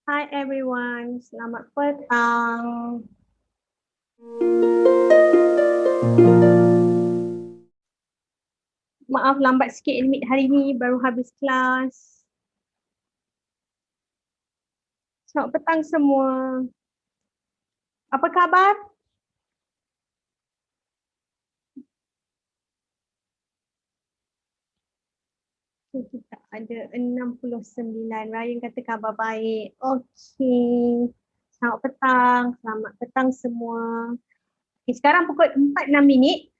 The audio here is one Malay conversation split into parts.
Hi everyone, selamat petang. Maaf lambat sikit admit hari ni, baru habis kelas. Selamat petang semua. Apa khabar? Kita ada 69. Ryan kata khabar baik. Okey. Selamat petang, selamat petang semua. Okay, sekarang pukul 4:06.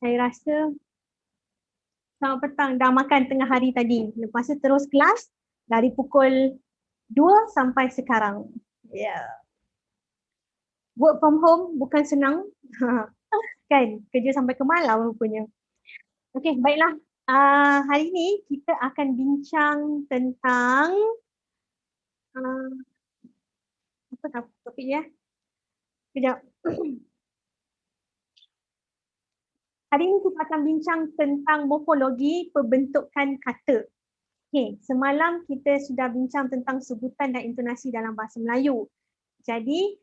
Saya rasa selamat petang, dah makan tengah hari tadi. Lepas tu terus kelas dari pukul 2 sampai sekarang. Ya. Yeah. Work from home bukan senang. Kan, kerja sampai ke malam rupanya. Okey, baiklah. Hari ni kita akan bincang tentang uh, apa topik dia? Kejap. Hari ni kita akan bincang tentang morfologi pembentukan kata. Okey, semalam kita sudah bincang tentang sebutan dan intonasi dalam bahasa Melayu. Jadi,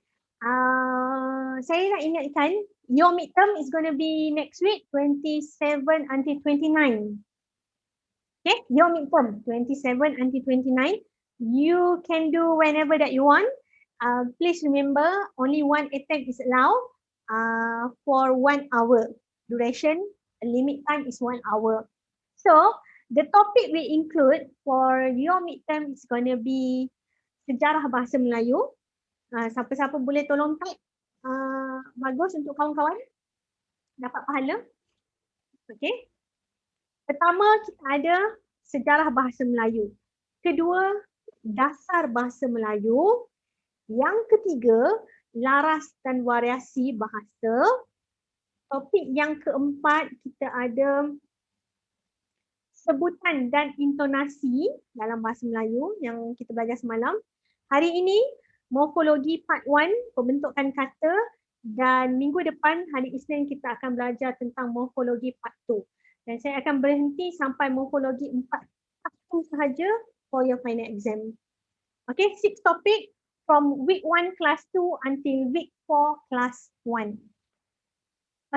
saya nak ingatkan, your midterm is going to be next week, 27 until 29. Okay, your midterm, 27 until 29. You can do whenever that you want. Please remember, only one attempt is allowed for 1 hour. Duration, limit time is 1 hour. So, the topic we include for your midterm is going to be sejarah bahasa Melayu. Siapa-siapa boleh tolong type. Bagus untuk kawan-kawan dapat pahala. Okay. Pertama, kita ada sejarah bahasa Melayu. Kedua, dasar bahasa Melayu. Yang ketiga, laras dan variasi bahasa. Topik yang keempat, kita ada sebutan dan intonasi dalam bahasa Melayu yang kita belajar semalam. Hari ini, morfologi part 1, pembentukan kata. Dan minggu depan, hari Isnin, kita akan belajar tentang morfologi part 2. Dan saya akan berhenti sampai morfologi 4 sahaja for your final exam. Okay, 6 topic from week 1 class 2 until week 4 class 1.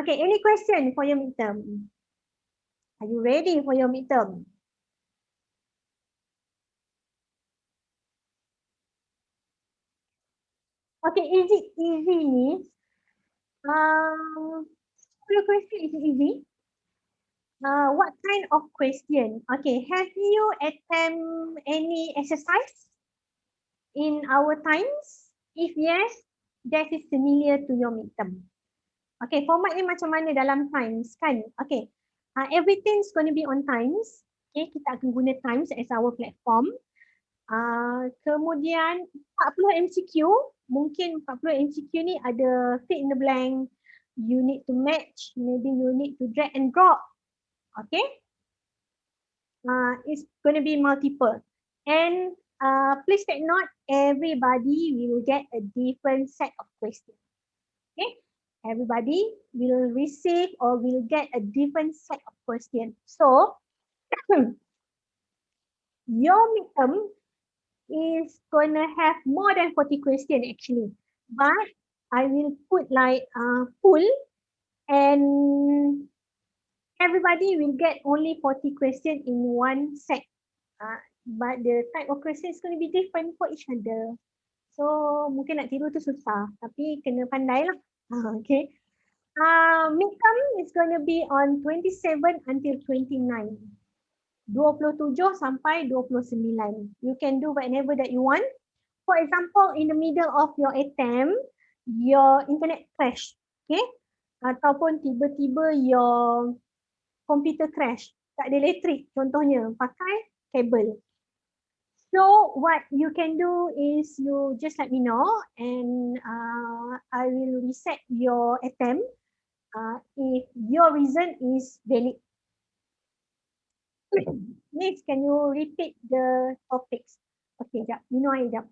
Okay, any question for your midterm? Are you ready for your midterm? Okay, easy ni. 10 question is easy. What kind of question? Okay, have you attempt any exercise in our times? If yes, that is familiar to your midterm. Okay, format ni macam mana dalam times kan? Okay, everything is going to be on times. Okay, kita akan guna times as our platform. Kemudian 40 MCQ, mungkin 40 MCQ ni ada fill in the blank, you need to match, maybe you need to drag and drop. Okay, it's going to be multiple. And please take note, everybody will get a different set of questions. Okay, everybody will receive or will get a different set of questions. So, your midterm is going to have more than 40 questions actually. But I will put like full, and everybody will get only 40 questions in one set. But the type of question is going to be different for each other. So mungkin nak tiru tu susah, tapi kena pandai lah. Okay. Midterm is going to be on 27 until 29. 27 sampai 29. You can do whatever that you want. For example, in the middle of your attempt, your internet crash, okay? Ataupun tiba-tiba your computer crash, tak ada elektrik contohnya, pakai kabel. So what you can do is you just let me know, and I will reset your attempt if your reason is valid. Next, can you repeat the topics? Okay, jap. Minum air jap.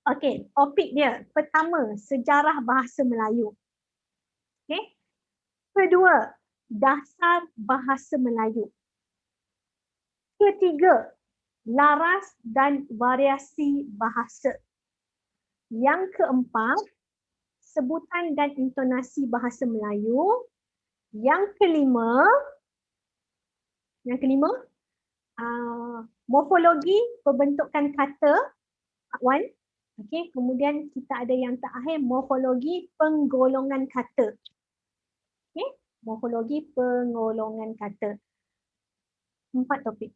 Okay, topik dia. Pertama, sejarah bahasa Melayu. Okay. Kedua, dasar bahasa Melayu. Ketiga, laras dan variasi bahasa. Yang keempat, sebutan dan intonasi bahasa Melayu. Yang kelima, morfologi perbentukan kata, part 1. Okey, kemudian kita ada yang terakhir, morfologi penggolongan kata. Okey, morfologi penggolongan kata. 4 topik.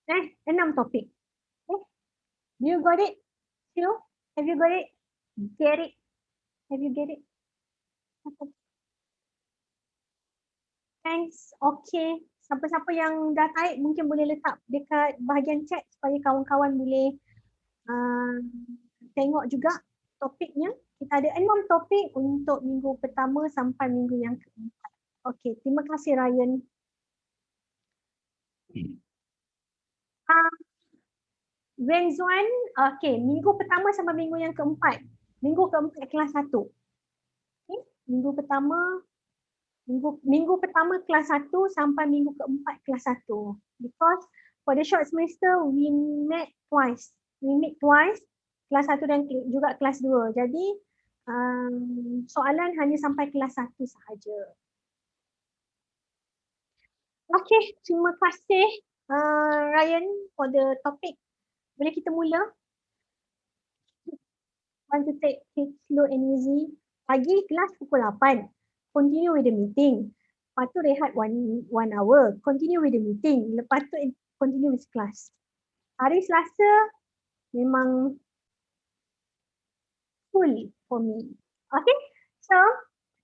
6 topik. Okay. You got it? You? Have you got it? Get it? Have you get it? Thanks. Okay. Siapa-siapa yang dah tarik mungkin boleh letak dekat bahagian chat supaya kawan-kawan boleh tengok juga topiknya. Kita ada 6 topik untuk minggu pertama sampai minggu yang keempat. Okay. Terima kasih Ryan. Renzuan, okay, minggu pertama sampai minggu yang keempat. Minggu keempat kelas 1. Okay. Minggu pertama kelas 1 sampai minggu keempat kelas 1. Because for the short semester we meet twice. Kelas 1 dan juga kelas 2. Jadi soalan hanya sampai kelas 1 sahaja. Okay, terima kasih Ryan for the topic. Boleh kita mula? Want to take it slow and easy. Pagi kelas pukul 8. Continue with the meeting. Lepas tu rehat one hour. Continue with the meeting. Lepas tu continue with class. Hari Selasa memang full for me. Okay, so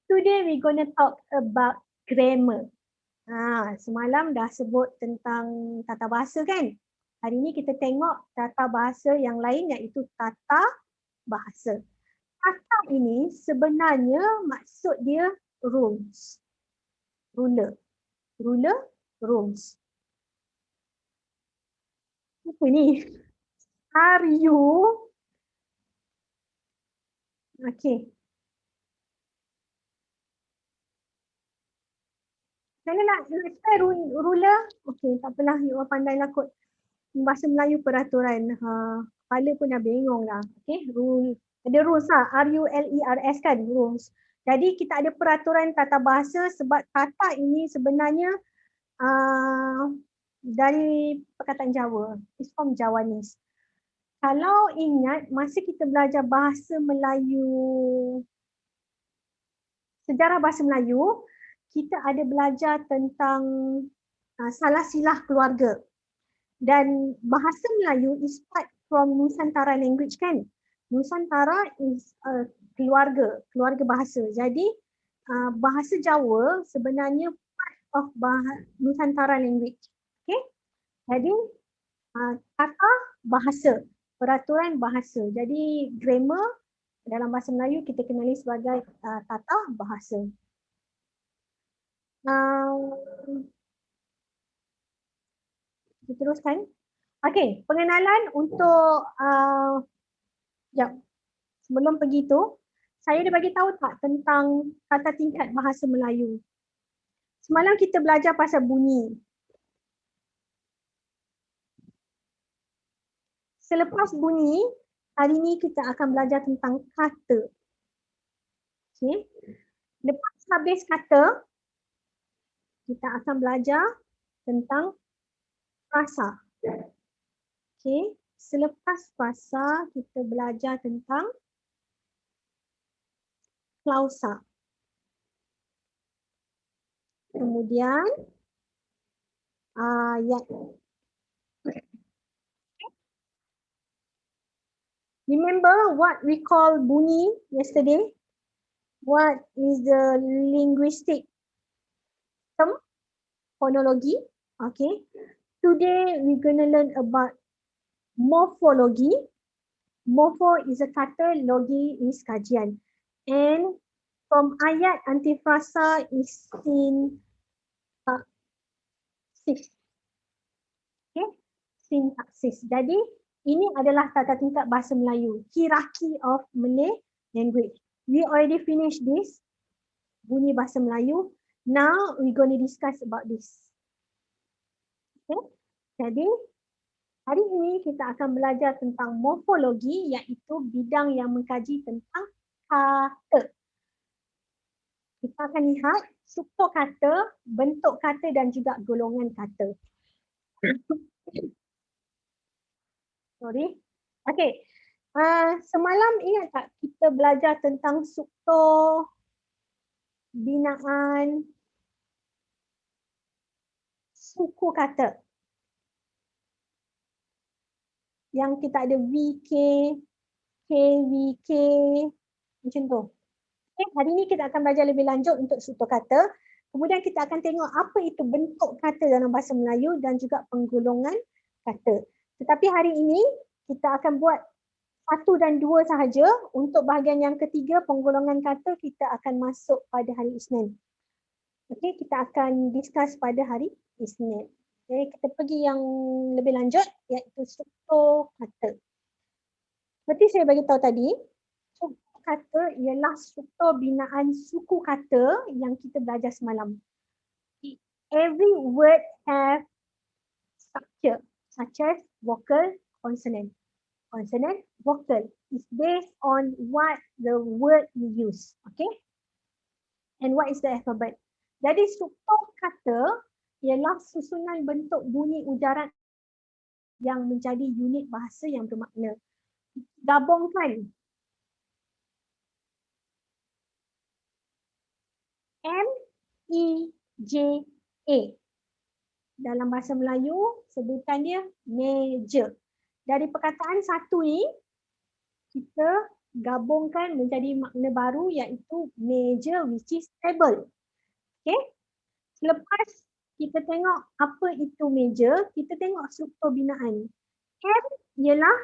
today we gonna talk about grammar. Semalam dah sebut tentang tata bahasa kan? Hari ni kita tengok tata bahasa yang lain iaitu tata bahasa. Tata ini sebenarnya maksud dia rules. Ruler, rules. Apa ni? Are you? Okay. Saya nak spell ruler. Okay, tak apalah. You orang pandailah kot bahasa Melayu peraturan. Kepala pun dah bengong lah. Okay, rule. Ada rules lah. R-U-L-E-R-S kan, rules. Jadi kita ada peraturan tata bahasa sebab tata ini sebenarnya dari perkataan Jawa. It's from Javanese. Kalau ingat masa kita belajar bahasa Melayu, sejarah bahasa Melayu, kita ada belajar tentang salah silah keluarga. Dan bahasa Melayu is part from Nusantara language kan. Nusantara is keluarga bahasa. Jadi bahasa Jawa sebenarnya part of Nusantara language. Okay. Jadi tata bahasa, peraturan bahasa. Jadi grammar dalam bahasa Melayu kita kenali sebagai tata bahasa. Kita teruskan. Okey, pengenalan untuk sebelum pergi tu, saya dah bagi tahu tak tentang tata tingkat bahasa Melayu. Semalam kita belajar pasal bunyi. Selepas bunyi, hari ni kita akan belajar tentang kata. Okey. Lepas habis kata, kita akan belajar tentang frasa. Okey, selepas frasa kita belajar tentang klausa. Kemudian remember what we call bunyi yesterday? What is the linguistic term? Phonology. Okay. Today we're going to learn about morphology. Morpho is a kata, logi is kajian. And from ayat antifrasa is in sis. Okay. Sintaksis. Jadi ini adalah tata tingkat bahasa Melayu. Hierarchy of Malay language. We already finished this. Bunyi bahasa Melayu. Now we're going to discuss about this. Okay. Jadi hari ini kita akan belajar tentang morfologi, iaitu bidang yang mengkaji tentang kata. Kita akan lihat struktur kata, bentuk kata dan juga golongan kata. Sorry. Okay. Semalam ingat tak kita belajar tentang struktur binaan suku kata? Yang kita ada VK, KVK, macam tu. Okay, hari ini kita akan belajar lebih lanjut untuk struktur kata. Kemudian kita akan tengok apa itu bentuk kata dalam bahasa Melayu dan juga penggolongan kata. Tetapi hari ini kita akan buat 1 dan 2 sahaja. Untuk bahagian yang ketiga, penggolongan kata, kita akan masuk pada hari Isnin. Okey, kita akan discuss pada hari Isnin. Okay, kita pergi yang lebih lanjut, iaitu struktur kata. Seperti saya bagi tahu tadi, struktur kata ialah struktur binaan suku kata yang kita belajar semalam. Every word have structure, such as vocal, consonant. Consonant, vocal is based on what the word you use. Okay? And what is the alphabet? Jadi struktur kata ialah susunan bentuk bunyi ujaran yang menjadi unit bahasa yang bermakna. Gabungkan M, E, J, A. Dalam bahasa Melayu, sebutan dia meja. Dari perkataan satu ni, kita gabungkan menjadi makna baru iaitu meja, which is table. Okay? Selepas kita tengok apa itu meja, kita tengok struktur binaan. M ialah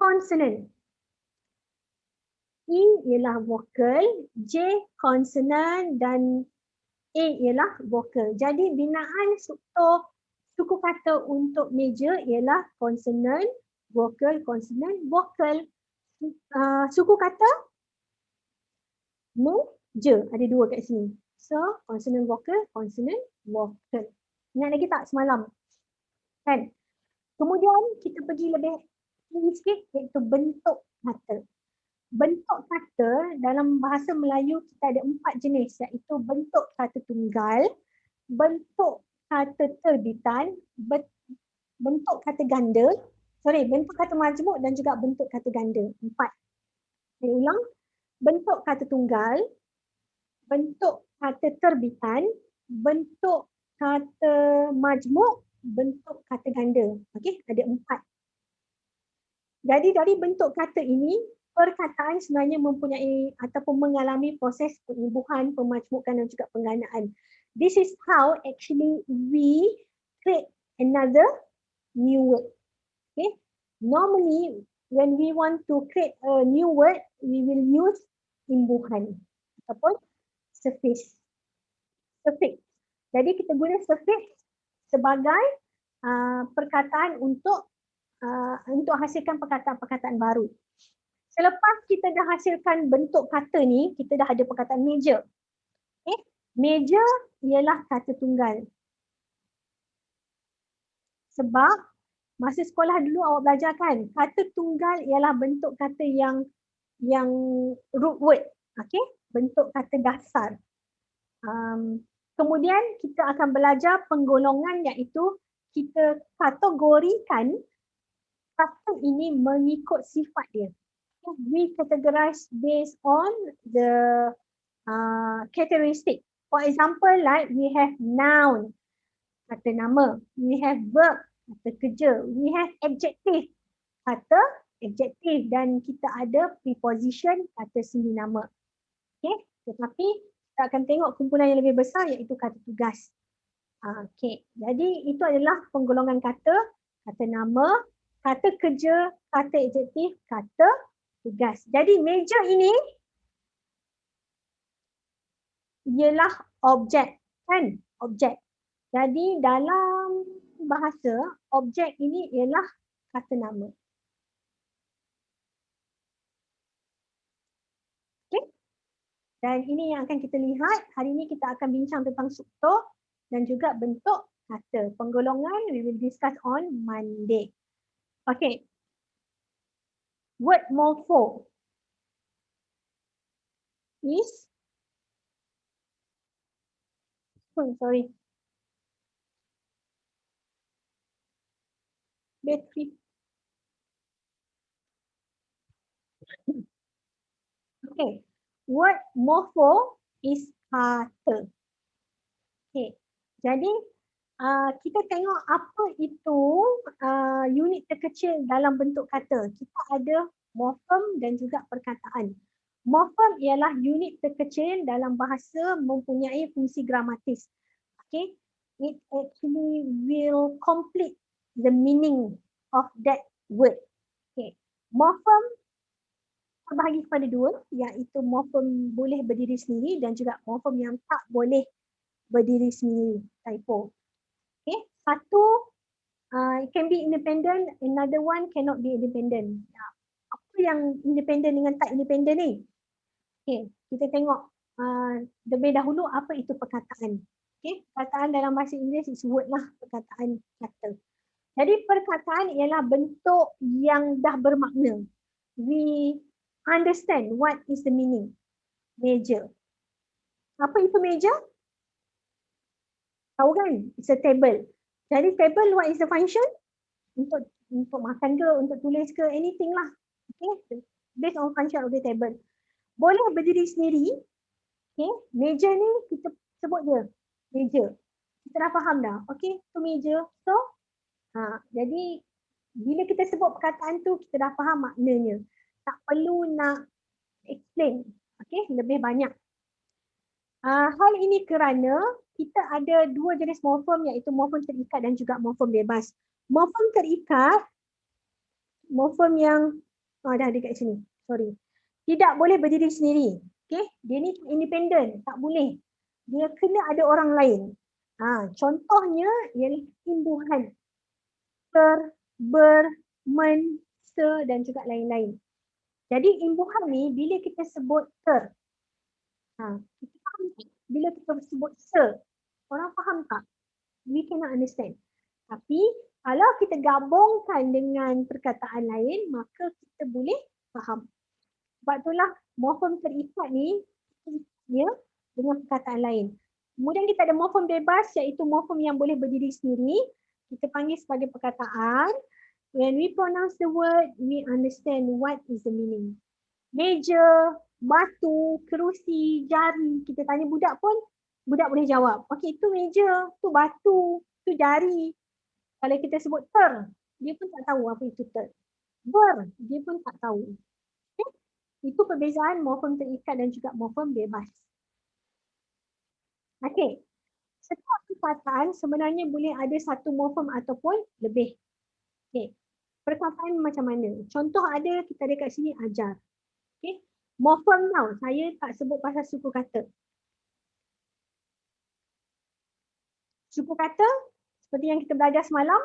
consonant. E ialah vokal, J consonant dan A ialah vokal. Jadi binaan struktur suku kata untuk meja ialah consonant, vokal, consonant, vokal. Suku kata meja, ada 2 kat sini. So, consonant vokal, consonant vokal. Ingat lagi tak semalam? Kan? Kemudian kita pergi lebih tinggi sikit, iaitu bentuk kata. Bentuk kata dalam bahasa Melayu kita ada 4 jenis, iaitu bentuk kata tunggal, bentuk kata terbitan, bentuk kata ganda, bentuk kata majmuk dan juga bentuk kata ganda. 4. Saya ulang, bentuk kata tunggal, bentuk kata terbitan, bentuk kata majmuk, bentuk kata ganda. Okey, ada 4. Jadi dari bentuk kata ini, perkataan sebenarnya mempunyai ataupun mengalami proses pengibuhan, pemajmukan dan juga penggandaan. This is how actually we create another new word. Okay. Normally, when we want to create a new word, we will use imbuhan ataupun suffix. Jadi kita guna suffix sebagai perkataan untuk hasilkan perkataan-perkataan baru. Selepas kita dah hasilkan bentuk kata ni, kita dah ada perkataan meja. Okay. Meja ialah kata tunggal. Sebab masa sekolah dulu awak belajar kan, kata tunggal ialah bentuk kata yang root word. Okay. Bentuk kata dasar. Kemudian kita akan belajar penggolongan, iaitu kita kategorikan kata ini mengikut sifat dia. We categorize based on the characteristic. For example, like we have noun, kata nama. We have verb, kata kerja. We have adjective, kata adjektif. Dan kita ada preposition, kata seni nama. Okay. Tetapi kita akan tengok kumpulan yang lebih besar, iaitu kata tugas. Okay. Jadi itu adalah penggolongan kata, kata nama, kata kerja, kata adjektif, kata tugas. Jadi meja ini ialah objek, kan? Objek. Jadi dalam bahasa, objek ini ialah kata nama. Okay? Dan ini yang akan kita lihat. Hari ini kita akan bincang tentang struktur dan juga bentuk kata. Penggolongan we will discuss on Monday. Okay. Word morpho is, sorry. Battery. Okay. Word morpho is kata. Okay. Jadi kita tengok apa itu unit terkecil dalam bentuk kata. Kita ada morfem dan juga perkataan. Morfem ialah unit terkecil dalam bahasa mempunyai fungsi gramatis. Okay. It actually will complete the meaning of that word. Okay. Morfem terbahagi kepada dua, iaitu morfem boleh berdiri sendiri dan juga morfem yang tak boleh berdiri sendiri. Typo. Okay. Satu it can be independent, another one cannot be independent. Apa yang independent dengan tak independent ni? Okay. Kita tengok lebih dahulu apa itu perkataan. Okay. Perkataan dalam bahasa Inggeris is word lah, perkataan kata. Jadi perkataan ialah bentuk yang dah bermakna. We understand what is the meaning. Meja. Apa itu meja? Tahu kan? It's a table. Jadi table, what is the function? Untuk makan ke, untuk tulis ke, anything lah. Okay? Based on function of the table. Boleh berdiri sendiri. Okay? Meja ni kita sebut je. Meja. Kita dah faham dah. Okay? Itu meja. So, jadi bila kita sebut perkataan tu, kita dah faham maknanya. Tak perlu nak explain. Okay? Lebih banyak. Hal ini kerana kita ada dua jenis morfem, iaitu morfem terikat dan juga morfem bebas. Morfem terikat, morfem yang dah ada kat sini. Sorry. Tidak boleh berdiri sendiri. Okay? Dia ni independent, tak boleh. Dia kena ada orang lain. Contohnya ialah imbuhan. Ter, ber, men, se dan juga lain-lain. Jadi imbuhan ni bila kita sebut ter, kita faham tak? Bila kita sebut se, orang faham tak? We cannot understand. Tapi kalau kita gabungkan dengan perkataan lain, maka kita boleh faham. Sebab itulah morfem terikat ni dia dengan perkataan lain. Kemudian kita ada morfem bebas, iaitu morfem yang boleh berdiri sendiri. Kita panggil sebagai perkataan. When we pronounce the word, we understand what is the meaning. Meja, batu, kerusi, jari. Kita tanya budak pun, budak boleh jawab. Okey, itu meja, itu batu, itu jari. Kalau kita sebut ter, dia pun tak tahu apa itu ter. Ber, dia pun tak tahu. Okay? Itu perbezaan morfem terikat dan juga morfem bebas. Okey. Setiap perkataan sebenarnya boleh ada satu morfem ataupun lebih. Okey. Perkataan macam mana? Contoh ada, kita ada kat sini ajar. Okey. Morfem now, saya tak sebut pasal suku kata. Suku kata, seperti yang kita belajar semalam,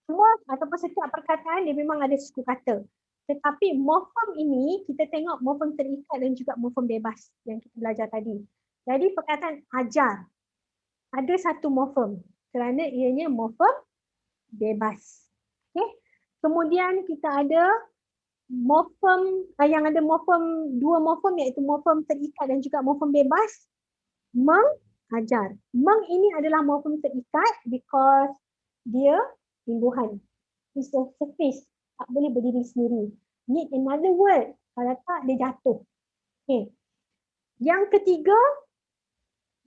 semua ataupun setiap perkataan dia memang ada suku kata. Tetapi morfem ini, kita tengok morfem terikat dan juga morfem bebas yang kita belajar tadi. Jadi perkataan ajar, ada satu morfem kerana ianya morfem bebas. Okay. Kemudian kita ada morfem yang ada morfem, dua morfem iaitu morfem terikat dan juga morfem bebas. Mengajar. Meng ini adalah morfem terikat because dia imbuhan. It's a surface. Tak boleh berdiri sendiri. Need another word. Kalau tak, dia jatuh. Okay. Yang ketiga,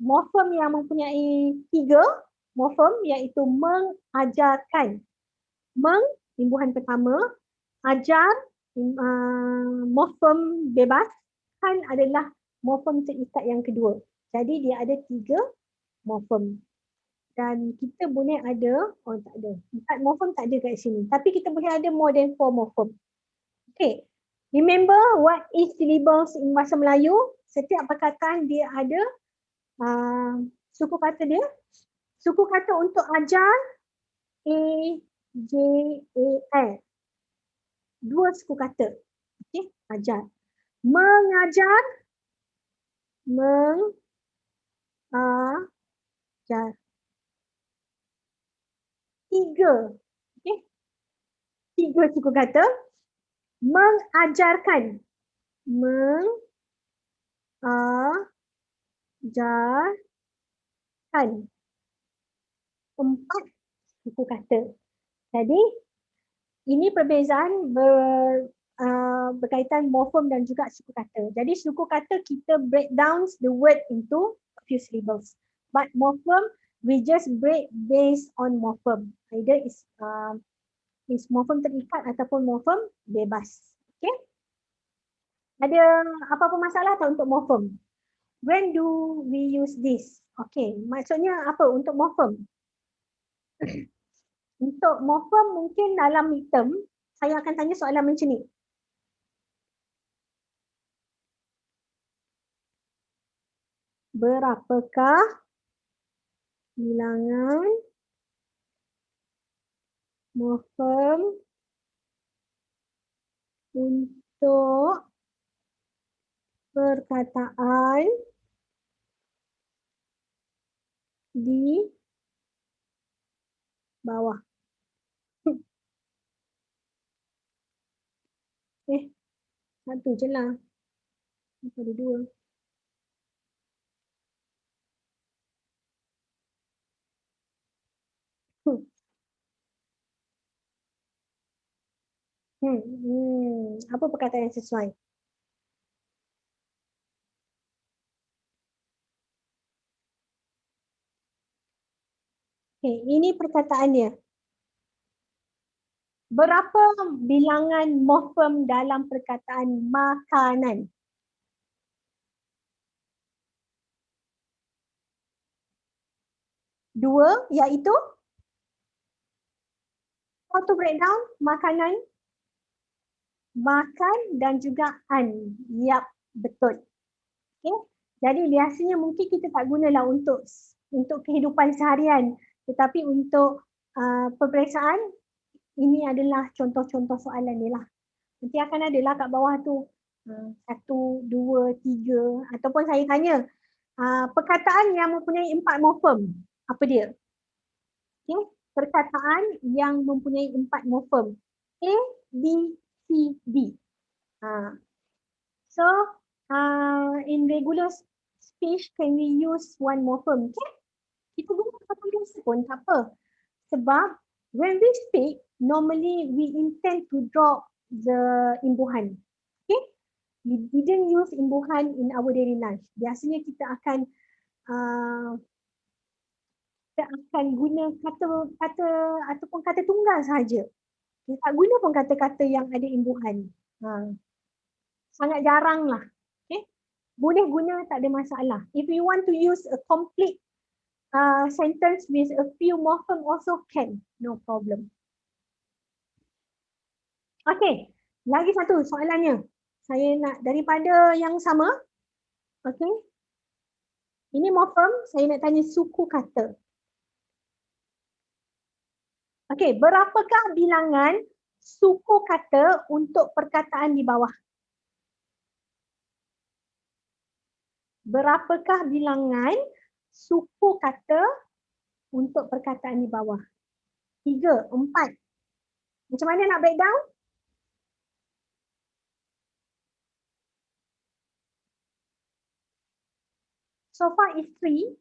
morfem yang mempunyai tiga morfem iaitu mengajarkan. Meng, imbuhan pertama. Ajar, morfem bebas. Kan adalah morfem terikat yang kedua. Jadi dia ada tiga morfem. Dan kita boleh ada, tak ada. 4 morfem tak ada kat sini. Tapi kita boleh ada more than 4 morfem. Okay. Remember what is syllables in bahasa Melayu? Setiap perkataan dia ada suku kata dia. Suku kata untuk ajar, A, J, A, L. 2 suku kata. Okay, ajar. Mengajar. Mengajar. 3. Okay. 3 suku kata. Mengajarkan. Mengajarkan. 4 suku kata. Jadi ini perbezaan berkaitan morfem dan juga suku kata. Jadi suku kata kita break down the word into a few syllables. But morphem we just break based on morphem. Either is morphem terikat ataupun morphem bebas. Okay? Ada apa-apa masalah tak untuk morphem? When do we use this? Okay, maksudnya apa untuk morphem? Untuk morphem mungkin dalam midterm, saya akan tanya soalan macam ni. Berapakah bilangan morfem untuk perkataan di bawah? Satu je lah. Ada 2. Apa perkataan yang sesuai? Okay, ini perkataannya. Berapa bilangan morfem dalam perkataan makanan? 2, iaitu how to break down makanan, makan dan juga an. Yap, betul. Okay. Jadi biasanya mungkin kita tak gunalah untuk kehidupan seharian, tetapi untuk peperiksaan ini adalah contoh-contoh soalan ni lah. Nanti akan ada lah kat bawah tu 1, 2, 3 ataupun saya tanya perkataan yang mempunyai 4 morfem, apa dia? Okay. Perkataan yang mempunyai 4 morfem. A, B, C, D. So, in regular speech, can we use one morphem? Okay? Kita guna kata biasa pun tak apa. Sebab, when we speak, normally we intend to drop the imbuhan. Okay? We didn't use imbuhan in our daily life. Biasanya kita akan guna kata ataupun kata tunggal sahaja. Kita tak guna pun kata-kata yang ada imbuhan. Sangat jarang lah. Okay? Boleh guna, tak ada masalah. If you want to use a complete sentence with a few morphem also can. No problem. Okay. Lagi satu soalannya. Saya nak daripada yang sama. Okay. Ini morphem, saya nak tanya suku kata. Okay, berapakah bilangan suku kata untuk perkataan di bawah? Berapakah bilangan suku kata untuk perkataan di bawah? 3, 4. Macam mana nak break down? So far is 3.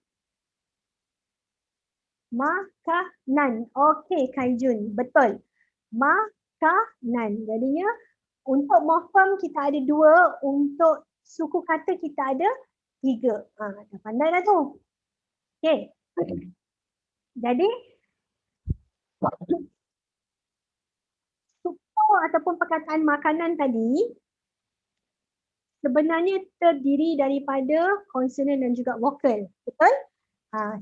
Makanan. Okey, Kaijun. Betul. Makanan. Jadinya untuk morfem kita ada 2, untuk suku kata kita ada 3. Dah pandai dah tu. Okey. Jadi suku ataupun perkataan makanan tadi sebenarnya terdiri daripada konsonan dan juga vokal. Betul?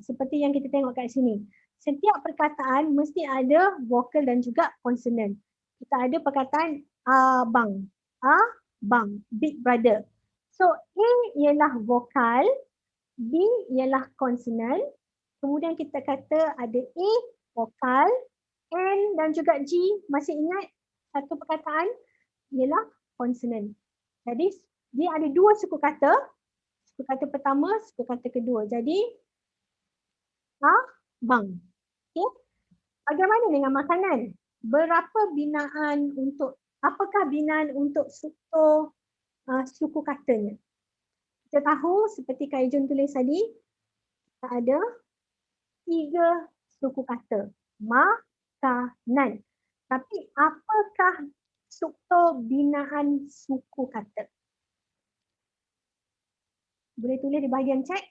Seperti yang kita tengok kat sini. Setiap perkataan mesti ada vokal dan juga konsonan. Kita ada perkataan abang. Abang. Big brother. So A ialah vokal, B ialah konsonan. Kemudian kita kata ada A, vokal, N dan juga G. Masih ingat satu perkataan ialah konsonan. Jadi Dia ada dua suku kata. Suku kata pertama, suku kata kedua. Jadi, abang. Okay. Bagaimana dengan makanan? Apakah binaan untuk struktur suku katanya? Kita tahu seperti Kak Ijun tulis tadi, kita ada 3 suku kata. Makanan. Tapi apakah struktur binaan suku kata? Boleh tulis di bahagian chat.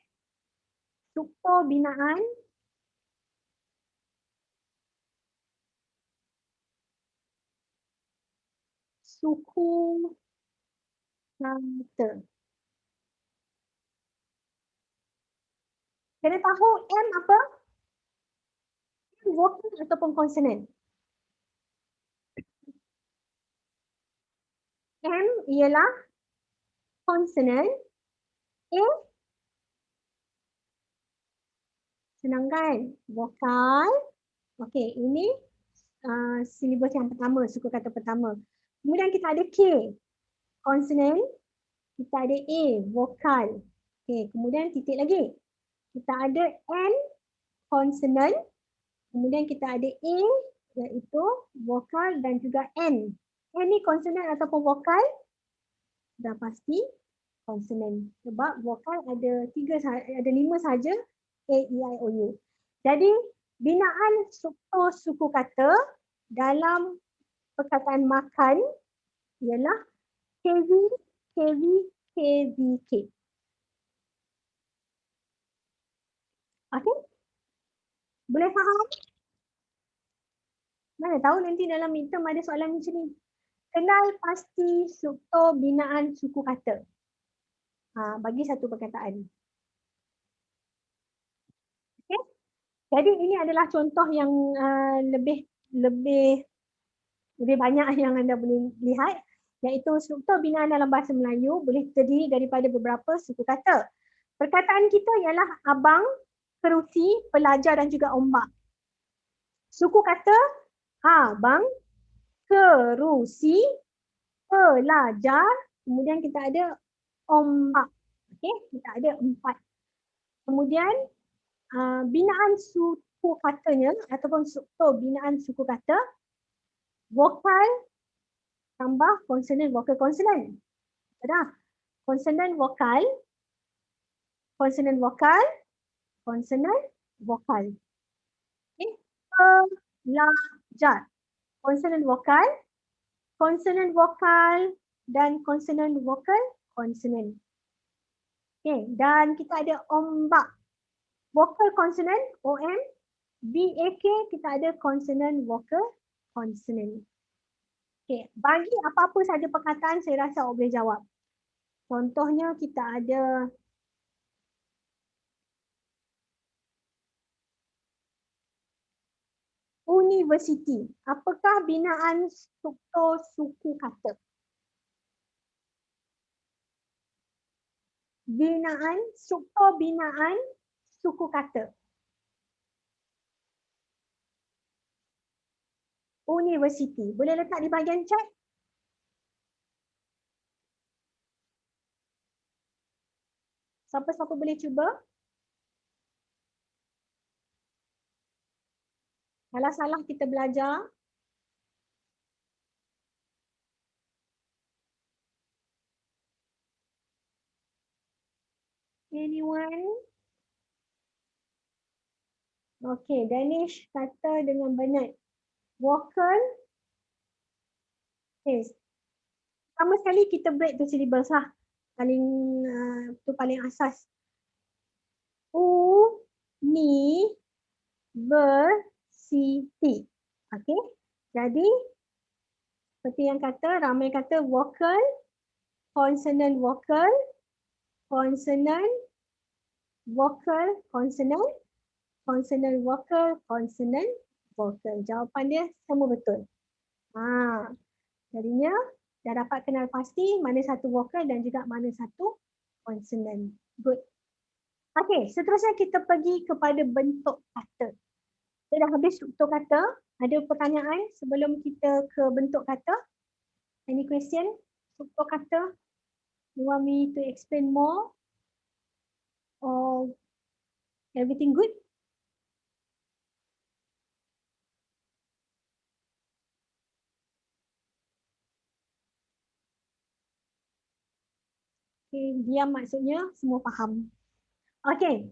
Struktur binaan suku kata. Kena tahu M apa? M vokal ataupun konsonan? M ialah konsonan. A senang kan? Vokal. Okey, ini silibus yang pertama, suku kata pertama. Kemudian kita ada K, konsonan. Kita ada A, vokal. Okey, kemudian titik lagi. Kita ada N, konsonan. Kemudian kita ada A, iaitu vokal dan juga N. N ni konsonan ataupun vokal? Dah pasti konsonan. Sebab vokal ada 5 saja, A, E, I, O, U. Jadi, binaan struktur suku kata dalam perkataan makan ialah KV, KV, KVK. Okey? Boleh faham? Mana tahu nanti dalam midterm ada soalan macam ni. Kenal pasti struktur binaan suku kata. Bagi satu perkataan. Okay? Jadi ini adalah contoh yang lebih banyak yang anda boleh lihat, iaitu struktur binaan dalam bahasa Melayu boleh terdiri daripada beberapa suku kata. Perkataan kita ialah abang, kerusi, pelajar dan juga ombak. Suku kata abang, kerusi, pelajar, kemudian kita ada ombak. Okey, kita ada 4. Kemudian binaan suku katanya ataupun struktur binaan suku kata, vokal tambah konsonan, vokal, konsonan. Dah. Konsonan, vokal, konsonan, vokal, konsonan, vokal. Okay. Pelajar. Konsonan, vokal, dan konsonan, vokal, konsonan. Okay. Dan kita ada ombak. Vokal, konsonan, OM. BAK, kita ada konsonan, vokal, konsonan. Okay. Bagi apa-apa saja perkataan, saya rasa awak boleh jawab. Contohnya kita ada universiti. Apakah binaan struktur suku kata? Struktur binaan suku kata. Universiti. Boleh letak di bahagian chat? Siapa-siapa boleh cuba? Kalau salah kita belajar. Anyone? Okay, Danish kata dengan Bernard. Vocal. Okay. Pertama sekali kita break tu syllabus lah. Paling asas. University. Okay. Jadi seperti yang kata, ramai kata vocal, consonant, vocal, consonant, vocal, consonant, consonant, vocal, consonant, vocal. Jawapan dia semua betul. Jadinya dah dapat kenal pasti mana satu vocal dan juga mana satu consonant. Good. Okay, seterusnya kita pergi kepada bentuk kata. Kita dah habis struktur kata. Ada pertanyaan sebelum kita ke bentuk kata? Any question? Struktur kata You want me to explain more? Or everything good? Okay, diam maksudnya semua faham. Okay.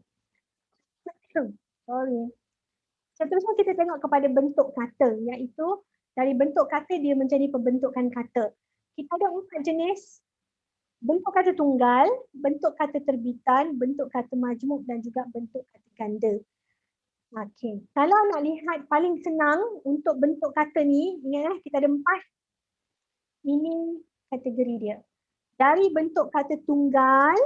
Sorry. Seterusnya kita tengok kepada bentuk kata, iaitu dari bentuk kata dia menjadi pembentukan kata. Kita ada 4 jenis bentuk kata tunggal, bentuk kata terbitan, bentuk kata majmuk dan juga bentuk kata ganda. Okey, kalau nak lihat paling senang untuk bentuk kata ni, ingatlah kita ada 4. Ini kategori dia. Dari bentuk kata tunggal,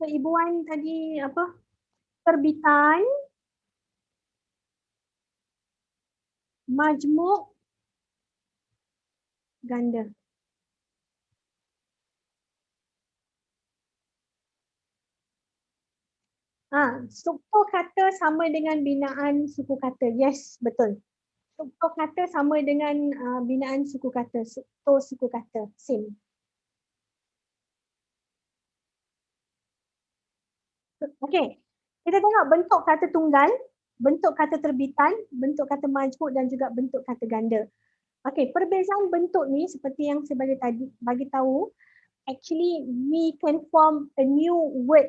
keibuan tadi apa? Terbitan, majmuk, ganda. Struktur kata sama dengan binaan suku kata. Yes, betul. Struktur kata sama dengan binaan suku kata. Struktur suku kata. Same. Okey. Kita tengok bentuk kata tunggal, bentuk kata terbitan, bentuk kata majmuk dan juga bentuk kata ganda. Okey, perbezaan bentuk ni seperti yang saya bagi tahu, actually we can form a new word,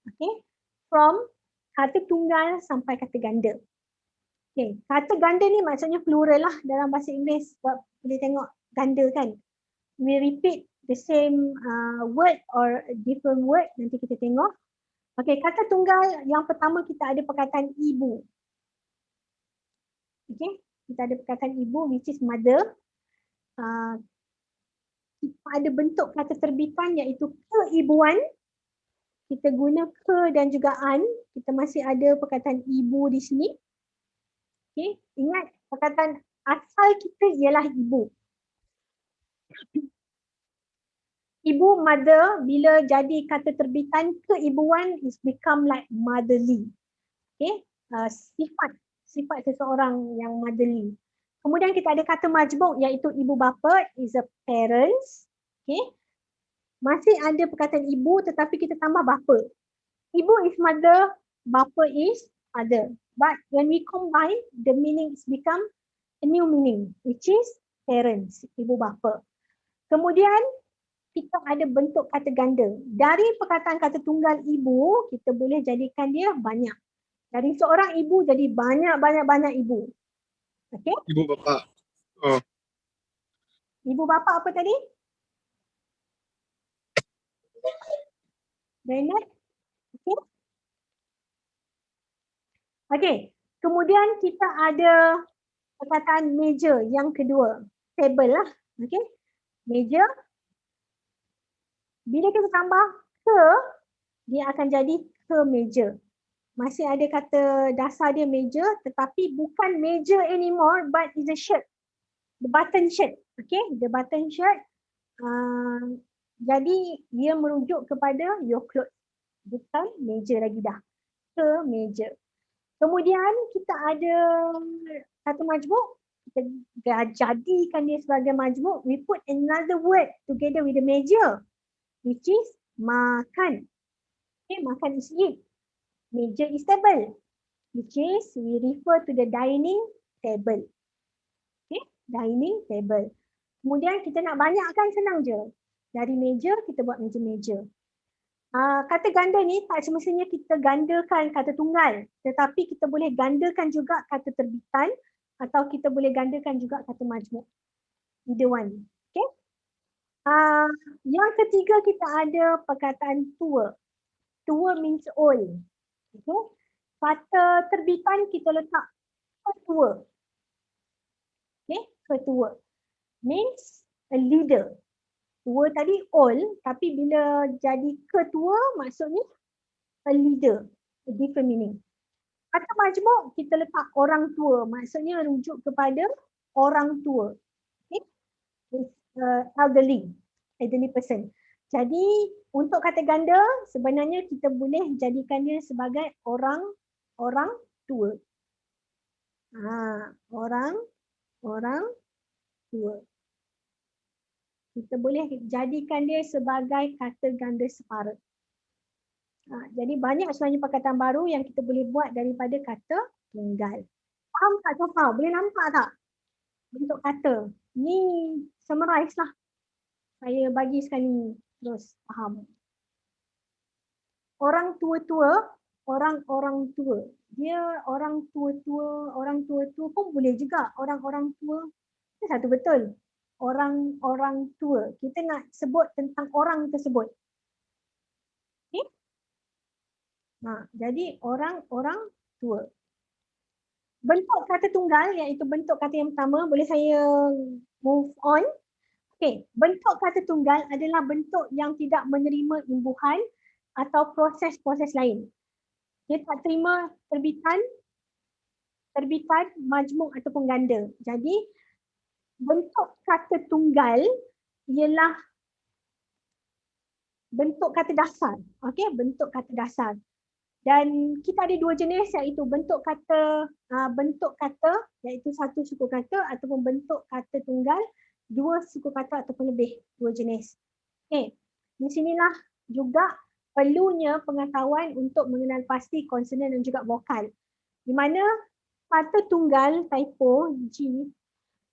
okay, from kata tunggal sampai kata ganda. Okay, kata ganda ni maksudnya plural lah dalam bahasa Inggeris. Sebab boleh tengok ganda kan. We repeat the same word or a different word. Nanti kita tengok. Okay, kata tunggal yang pertama kita ada perkataan ibu. Okay, kita ada perkataan ibu which is mother. Kita ada bentuk kata terbitan iaitu keibuan. Kita guna ke dan juga an. Kita masih ada perkataan ibu di sini. Okay, ingat perkataan asal kita ialah ibu. Ibu, mother, bila jadi kata terbitan, keibuan is become like motherly. Okay, sifat seseorang yang motherly. Kemudian kita ada kata majmuk iaitu ibu bapa is a parents. Okay, masih ada perkataan ibu tetapi kita tambah bapa. Ibu is mother, bapa is father. But when we combine, the meaning is become a new meaning, which is parents, ibu bapa. Kemudian kita ada bentuk kata ganda. Dari perkataan kata tunggal ibu, kita boleh jadikan dia banyak. Dari seorang ibu jadi banyak ibu. Okay? Ibu bapa. Oh. Ibu bapa apa tadi? Bernard? Okay. Okay. Kemudian kita ada perkataan meja yang kedua. Table lah. Okay. Meja. Bila kita tambah ke, dia akan jadi kemeja. Masih ada kata dasar dia meja tetapi bukan meja anymore but is a shirt. The button shirt. Okay, the button shirt. Jadi dia merujuk kepada your clothes. Bukan meja lagi dah. Kemeja. Kemudian kita ada kata majmuk. Kita jadikan dia sebagai majmuk. We put another word together with the meja. Which is makan. Okay, makan is eat. Meja is table. Which is we refer to the dining table. Okay, dining table. Kemudian kita nak banyakkan senang je. Dari meja kita buat meja-meja. Kata ganda ni tak semestinya kita gandakan kata tunggal. Tetapi kita boleh gandakan juga kata terbitan atau kita boleh gandakan juga kata majmuk. Either one. Okay. Yang ketiga kita ada perkataan tua. Tua means old. Okay. Kata terbitan kita letak ketua. Okay, ketua. Means a leader. Tua tadi old, tapi bila jadi ketua maksudnya a leader. A different meaning. Kata majmuk kita letak orang tua. Maksudnya rujuk kepada orang tua. Okay. Elderly person. Jadi untuk kata ganda sebenarnya kita boleh jadikan dia sebagai orang tua. Orang tua. Kita boleh jadikan dia sebagai kata ganda separa. Jadi banyak sebenarnya perkataan baru yang kita boleh buat daripada kata tunggal. Faham tak Jofa? Boleh nampak tak bentuk kata? Ni summarize lah. Saya bagi sekali ni terus faham. Orang tua-tua, orang-orang tua. Dia orang tua-tua pun boleh juga. Orang-orang tua, itu satu betul. Orang-orang tua. Kita nak sebut tentang orang tersebut. Okay? Jadi orang-orang tua. Bentuk kata tunggal iaitu bentuk kata yang pertama, boleh saya move on. Okay, bentuk kata tunggal adalah bentuk yang tidak menerima imbuhan atau proses-proses lain. Dia tak terima terbitan, majmuk ataupun ganda. Jadi bentuk kata tunggal ialah bentuk kata dasar. Okey, bentuk kata dasar. Dan kita ada dua jenis iaitu bentuk kata iaitu satu suku kata ataupun bentuk kata tunggal dua suku kata ataupun lebih, dua jenis. Okey. Di sinilah juga perlunya pengetahuan untuk mengenal pasti konsonan dan juga vokal. Di mana kata tunggal typo G,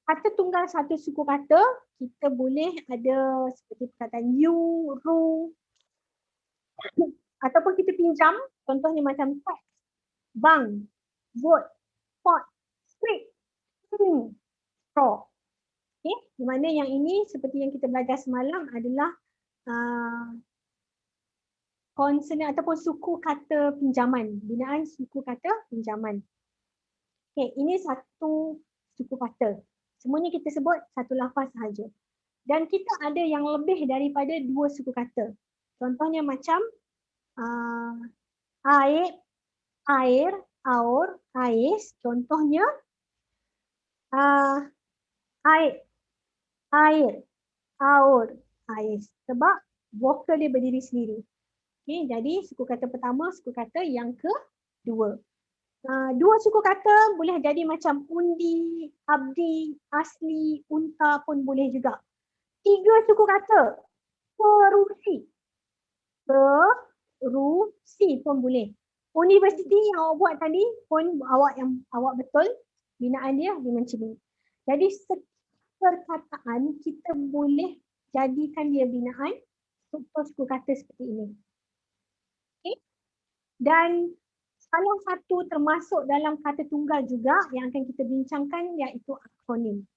kata tunggal satu suku kata, kita boleh ada seperti perkataan you, ru, ataupun kita pinjam, contohnya macam text, bang, vote, pot, script, straw. Okay, di mana yang ini seperti yang kita belajar semalam adalah konsonan ataupun suku kata pinjaman, binaan suku kata pinjaman. Okay, ini satu suku kata. Semuanya kita sebut satu lafaz sahaja. Dan kita ada yang lebih daripada dua suku kata. Contohnya macam air, air, aur, ais. Contohnya air, air, aur, ais. Sebab vokal dia berdiri sendiri. Okay, jadi suku kata pertama, suku kata yang kedua. Dua suku kata boleh jadi macam undi, abdi, asli, unta pun boleh juga. Tiga suku kata, kerusi. Kerusi pun boleh. Universiti yang awak buat tadi pun awak betul. Binaan dia macam ni. Jadi perkataan kita boleh jadikan dia binaan struktur suku kata seperti ini. Okay. Dan salah satu termasuk dalam kata tunggal juga yang akan kita bincangkan iaitu akronim.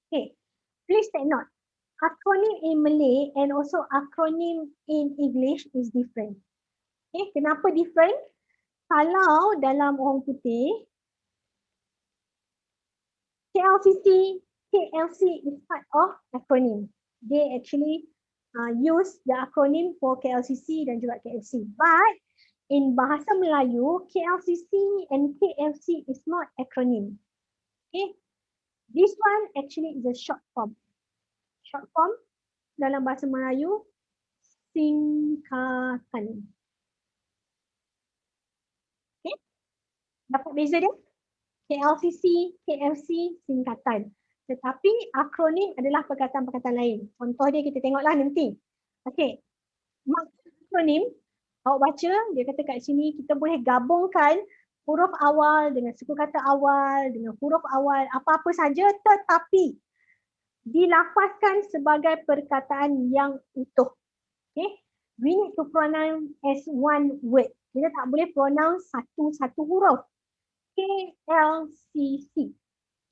Okay, please take note. Acronym in Malay and also acronym in English is different. Okay, kenapa different? Kalau dalam orang putih, KLCC is part of acronym. They actually use the acronym for KLCC dan juga KFC. But in bahasa Melayu, KLCC and KFC is not acronym. Okay, this one actually is a short form. Short form dalam bahasa Melayu singkatan. Okay, dapat beza dia? KLCC, KFC singkatan. Tetapi akronim adalah perkataan-perkataan lain. Contoh dia kita tengoklah nanti. Okay, maksud akronim awak baca, dia kata kat sini kita boleh gabungkan huruf awal dengan suku kata awal, dengan huruf awal, apa-apa saja tetapi dilafazkan sebagai perkataan yang utuh. Okay? We need to pronounce as one word. Kita tak boleh pronounce satu-satu huruf. KLCC,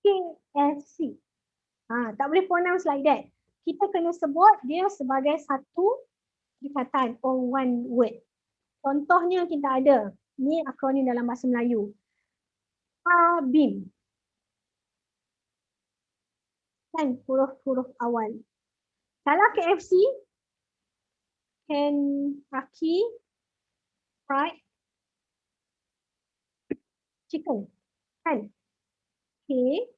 KFC. Tak boleh pronounce like that. Kita kena sebut dia sebagai satu perkataan or one word. Contohnya kita ada, ni akronim dalam bahasa Melayu. ABIM. Kan huruf-huruf awal. Kalau KFC, Kentucky Fried Chicken. Kan? KFC.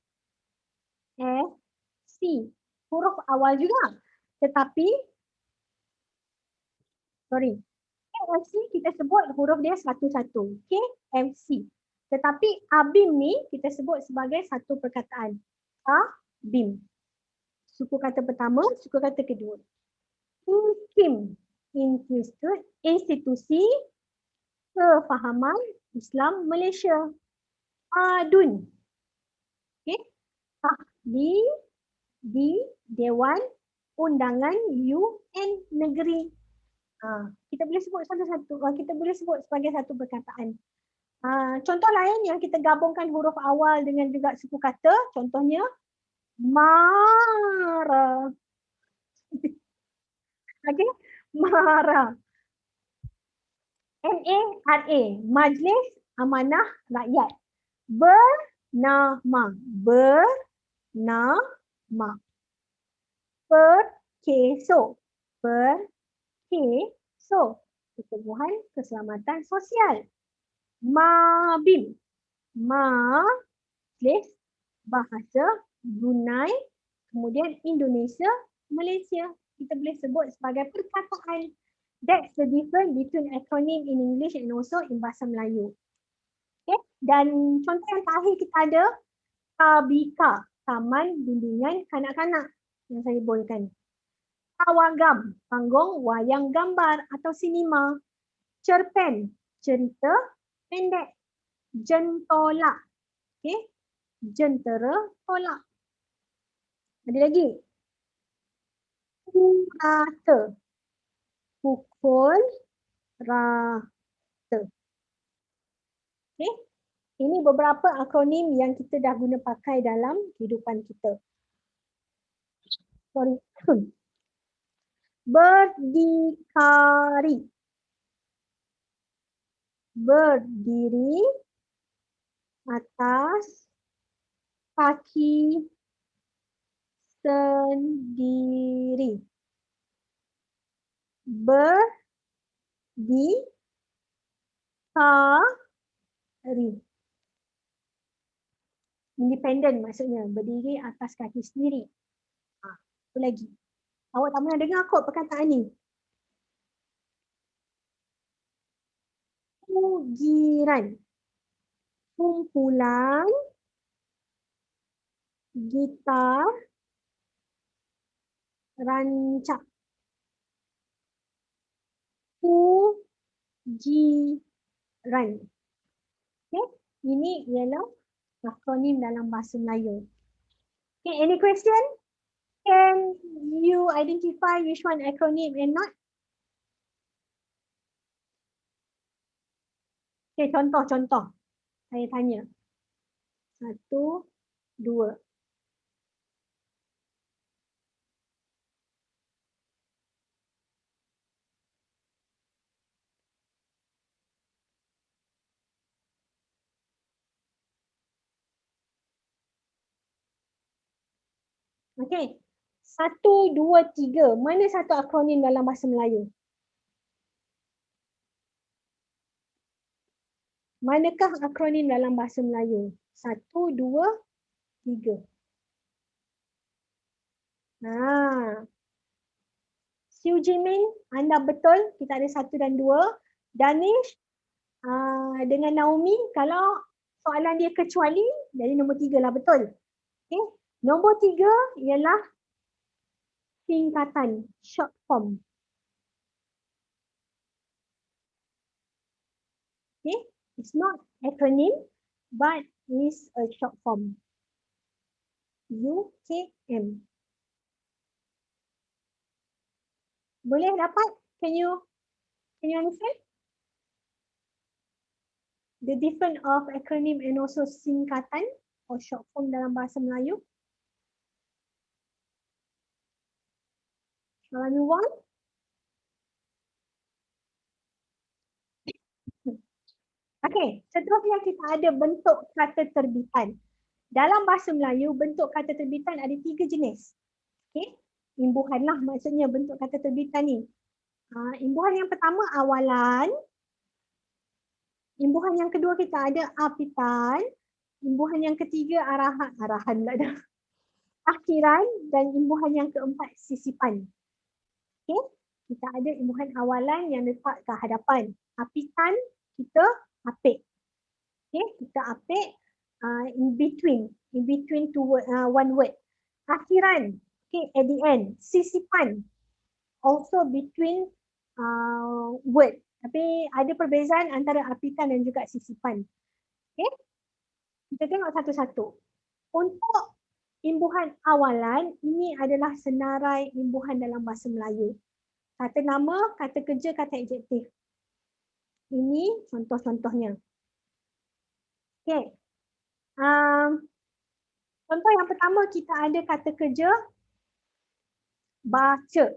Huruf awal juga. Tetapi, KFC kita sebut huruf dia satu-satu. KFC. Tetapi ABIM ni kita sebut sebagai satu perkataan. ABIM. Suku kata pertama, suku kata kedua. INKIM, Institusi Kefahaman Islam Malaysia. ADUN, okay. Ahli di Dewan Undangan UN Negeri. Kita boleh sebut satu-satu, kita boleh sebut sebagai satu perkataan. Contoh lain yang kita gabungkan huruf awal dengan juga suku kata, contohnya MARA. Okay, MARA. MARA, Majlis Amanah Rakyat. Bernama, Perkeso, Pertubuhan Keselamatan Sosial. MABIM, Majlis Bahasa Brunei, kemudian Indonesia, Malaysia. Kita boleh sebut sebagai perkataan. That's the difference between acronym in English and also in Bahasa Melayu. Okay. Dan contoh yang terakhir kita ada TABIKA, Taman Bimbingan Kanak-Kanak yang saya bolehkan. Pawagam, panggung wayang gambar atau sinema. Cerpen, cerita pendek. Jentolak, okay. Jentera tolak. Ada lagi. Rata, pukul rata. Okay. Ini beberapa akronim yang kita dah guna pakai dalam kehidupan kita. Sorry. Berdikari, berdiri atas kaki sendiri. Berdikari. Independent maksudnya, berdiri atas kaki sendiri. Apa lagi? Awak tak pernah dengar kot perkataan ni. Pugiran, kumpulan gitar rancak. Pujiran. Okay. Ini ialah akronim dalam bahasa Melayu. Okay, any question? Can you identify which one acronym and not? Okay, contoh-contoh. Saya tanya. 1, 2. Okay. 1, 2, 3. Mana satu akronim dalam bahasa Melayu? Manakah akronim dalam bahasa Melayu? 1, 2, 3. Siu Jimin, anda betul. Kita ada 1 dan 2. Danish dengan Naomi, kalau soalan dia kecuali, jadi nombor 3 lah betul. Okay. Nombor 3 ialah singkatan, short form. Okay. It's not acronym, but is a short form. UKM. Boleh dapat? Can you understand? The difference of acronym and also singkatan or short form dalam bahasa Melayu. Shall I move on? Okay, seterusnya kita ada bentuk kata terbitan. Dalam bahasa Melayu, bentuk kata terbitan ada 3 jenis. Okay, imbuhan lah maksudnya bentuk kata terbitan ni. Imbuhan yang pertama awalan. Imbuhan yang kedua kita ada apitan. Imbuhan yang ketiga arahan lah dah. Akhiran, dan imbuhan yang keempat sisipan. Okay, kita ada imbuhan awalan yang letak ke hadapan. Apitan kita apik. Okay, kita apik in between two one word. Akhiran, Okay, at the end, sisipan also between word. Tapi ada perbezaan antara apitan dan juga sisipan. Okay, kita tengok satu-satu. Untuk imbuhan awalan, ini adalah senarai imbuhan dalam bahasa Melayu. Kata nama, kata kerja, kata adjektif. Ini contoh-contohnya. Okay. Contoh yang pertama kita ada kata kerja baca.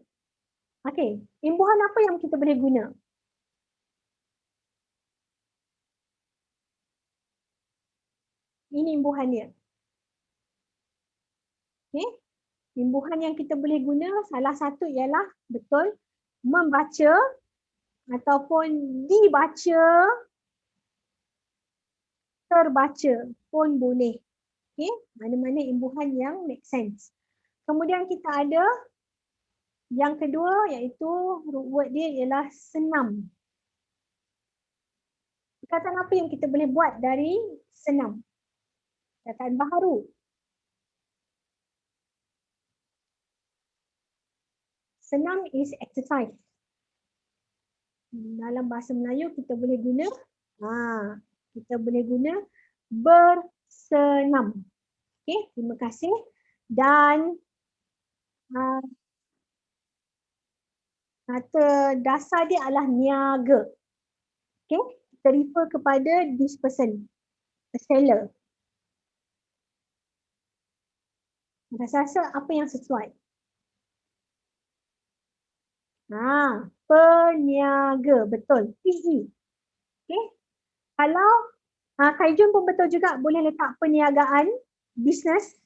Okay. Imbuhan apa yang kita boleh guna? Ini imbuhan dia. Okay. Imbuhan yang kita boleh guna salah satu ialah betul membaca ataupun dibaca, terbaca pun boleh. Okay. Mana-mana imbuhan yang make sense. Kemudian kita ada yang kedua iaitu root word dia ialah senam. Perkataan apa yang kita boleh buat dari senam? Perkataan baharu. Senam is exercise. Dalam bahasa Melayu kita boleh guna bersenam. Okey, terima kasih. Dan kata dasar dia adalah niaga. Okey, kita refer kepada this person, a seller. Rasa-rasa apa yang sesuai? Peniaga, betul. PE. Okay. Kalau Kaijun pun betul juga, boleh letak perniagaan, business.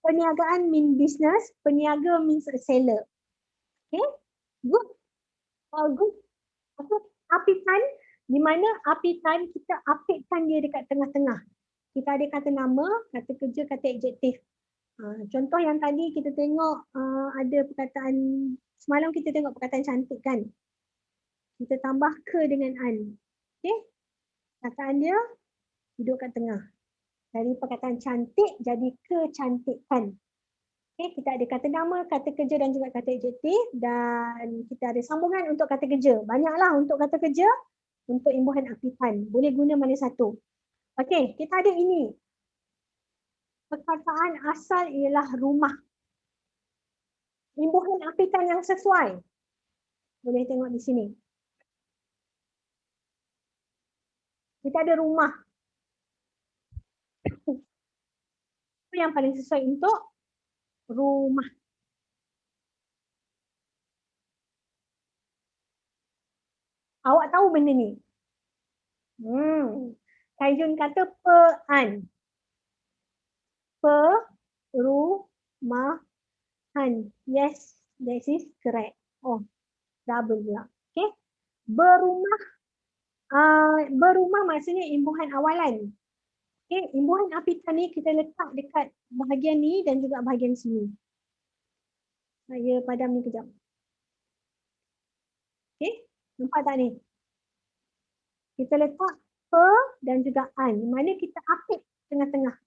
Perniagaan mean business, peniaga means a seller. Okay, good. Good. Apitan, di mana apitan kita apitkan dia dekat tengah-tengah. Kita ada kata nama, kata kerja, kata adjektif. Contoh yang tadi kita tengok ada perkataan, semalam kita tengok perkataan cantik kan. Kita tambah ke dengan an. Okay. Perkataan dia duduk kat tengah. Dari perkataan cantik jadi kecantikan. Okay. Kita ada kata nama, kata kerja dan juga kata adjektif. Dan kita ada sambungan untuk kata kerja. Banyaklah untuk kata kerja. Untuk imbuhan apitan. Boleh guna mana satu. Okay. Kita ada ini. Perkataan asal ialah rumah. Imbuhan apitan yang sesuai. Boleh tengok di sini. Kita ada rumah. Apa yang paling sesuai untuk rumah? Awak tahu benda ni? Kaijun kata pean. Perumahan. Yes, that is correct. Oh, double pula. Okay. Berumah. Berumah maksudnya imbuhan awalan. Okay. Imbuhan apitan ni kita letak dekat bahagian ni dan juga bahagian sini. Saya padam ni kejap. Okay. Nampak tak ni? Kita letak pe dan juga an. Mana kita apit tengah-tengah.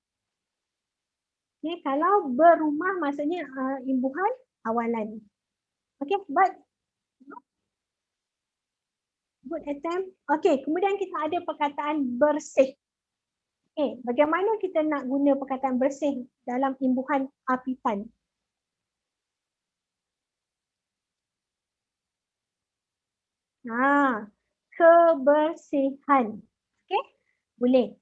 Okay, kalau berumah maksudnya imbuhan awalan. Okay, but good attempt. Okay, kemudian kita ada perkataan bersih. Okay, bagaimana kita nak guna perkataan bersih dalam imbuhan apitan? Kebersihan. Okay, boleh.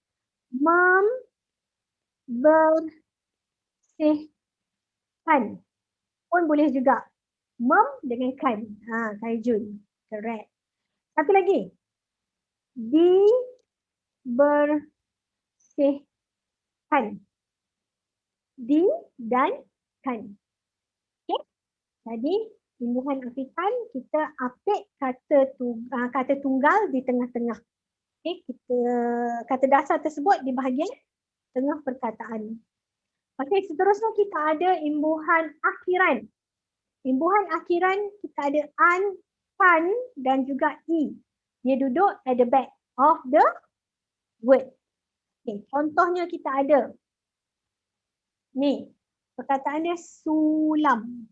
Membersihkan pun boleh juga. Dengan kan. Kaijun. Correct. Satu lagi. Dibersihkan. Di dan kan. Okay. Jadi imbuhan apitan kita apit kata tunggal di tengah-tengah. Okay. Kata dasar tersebut di bahagian tengah perkataan. Okey, seterusnya kita ada imbuhan akhiran. Imbuhan akhiran kita ada an, kan dan juga i. Dia duduk at the back of the word. Okay, contohnya kita ada ni Perkataan dia sulam.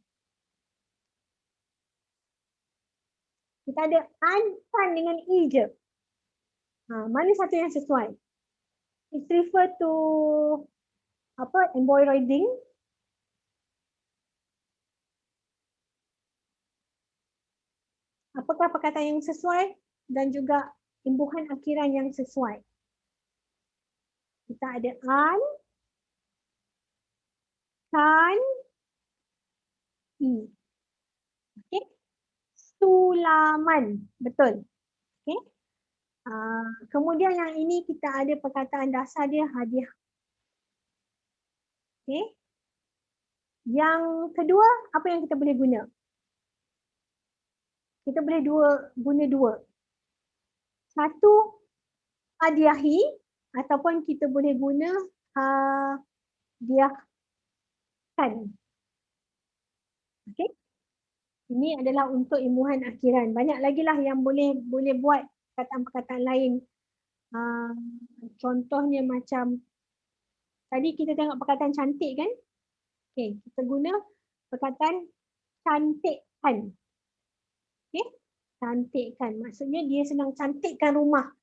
Kita ada an, kan dengan i je. Mana satu yang sesuai? It refer to embroidering. Apakah perkataan yang sesuai dan juga imbuhan akhiran yang sesuai? Kita ada an, kan, i. Okay. Sulaman. Betul. Okay. Kemudian yang ini kita ada perkataan dasar dia hadiah. Okay. Yang kedua, apa yang kita boleh guna? Kita boleh guna dua. Satu, hadiahi, ataupun kita boleh guna hadiahkan. Okay. Ini adalah untuk imbuhan akhiran. Banyak lagi lah yang boleh buat perkataan-perkataan lain. Contohnya macam tadi kita tengok perkataan cantik kan? Okay, kita guna perkataan cantikkan. Okay, cantikkan. Maksudnya dia sedang cantikkan rumah.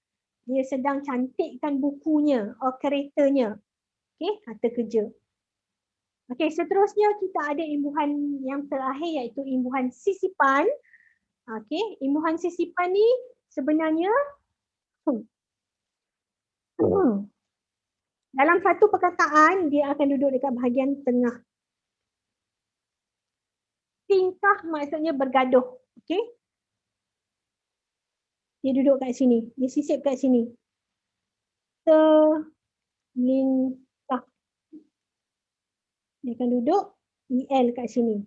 Dia sedang cantikkan bukunya atau keretanya. Okay, kata kerja. Okay, seterusnya kita ada imbuhan yang terakhir iaitu imbuhan sisipan. Okay, imbuhan sisipan ni sebenarnya dalam satu perkataan dia akan duduk dekat bahagian tengah. Tingkah maksudnya bergaduh. Okay. Dia duduk kat sini. Dia sisip kat sini. Selingkah. Dia akan duduk el kat sini.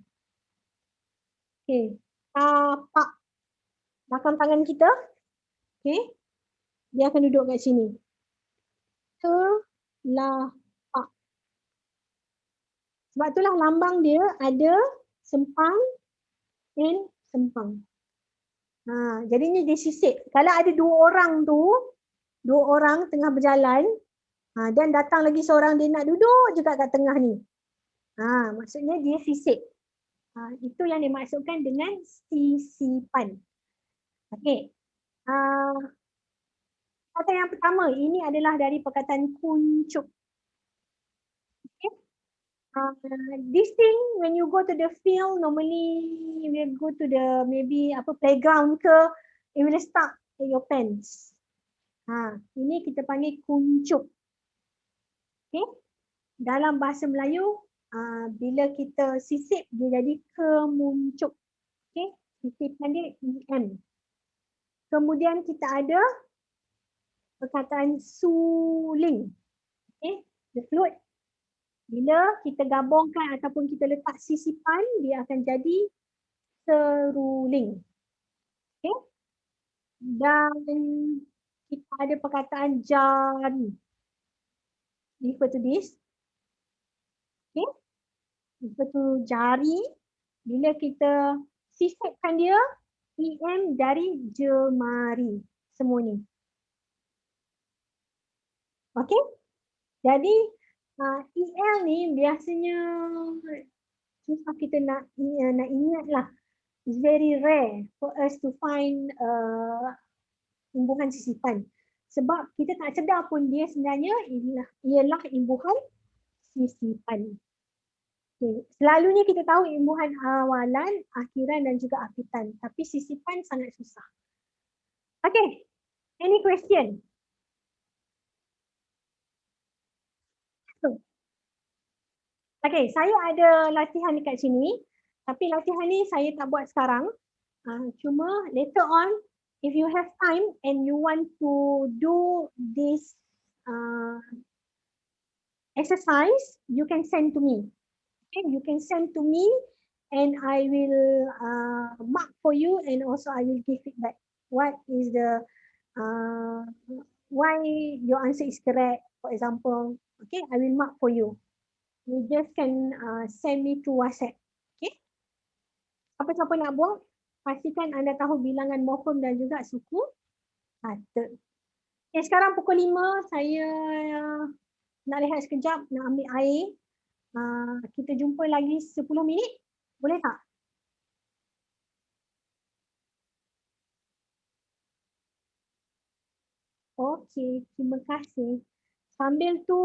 Okay. Tapak. Belakang tangan kita. Okay. Dia akan duduk kat sini. Telapak. Sebab itulah lambang dia ada sempang dan sempang. Jadinya dia sisip. Kalau ada dua orang tengah berjalan, dan datang lagi seorang dia nak duduk juga kat tengah ni. Maksudnya dia sisip. Itu yang dimaksudkan dengan sisipan. Okey. Kata yang pertama, ini adalah dari perkataan kuncup. Okay. This thing, when you go to the field, normally you will go to the maybe playground ke, it will stuck in your pants. Ini kita panggil kuncup. Okay. Dalam bahasa Melayu, bila kita sisip, dia jadi kemuncup. Okay. Sisipan dia em. Kemudian kita ada perkataan suling. Okay. The float. Bila kita gabungkan ataupun kita letak sisipan, dia akan jadi seruling. Okay. Dan kita ada perkataan jari. Refer to this. Okay. Refer to jari. Bila kita sisipkan dia, em dari jemari. Semua ni. Okay. Jadi, el ni biasanya susah kita nak ingat lah. It's very rare for us to find imbuhan sisipan. Sebab kita tak sedar pun dia sebenarnya ialah imbuhan sisipan. Okay. Selalunya kita tahu imbuhan awalan, akhiran dan juga akhitan. Tapi sisipan sangat susah. Okay. Any question? Okay, saya ada latihan dekat sini. Tapi latihan ni saya tak buat sekarang. Cuma later on, if you have time and you want to do this exercise, you can send to me. Okay, you can send to me and I will mark for you and also I will give feedback. What is the, why your answer is correct, for example. Okay, I will mark for you. You just can send me to WhatsApp. Okay. Apa-apa nak buat, pastikan anda tahu bilangan morfem dan juga suku kata. Okay, sekarang pukul 5, saya nak rehat sekejap, nak ambil air. Kita jumpa lagi 10 minit. Boleh tak? Okey, terima kasih. Sambil tu,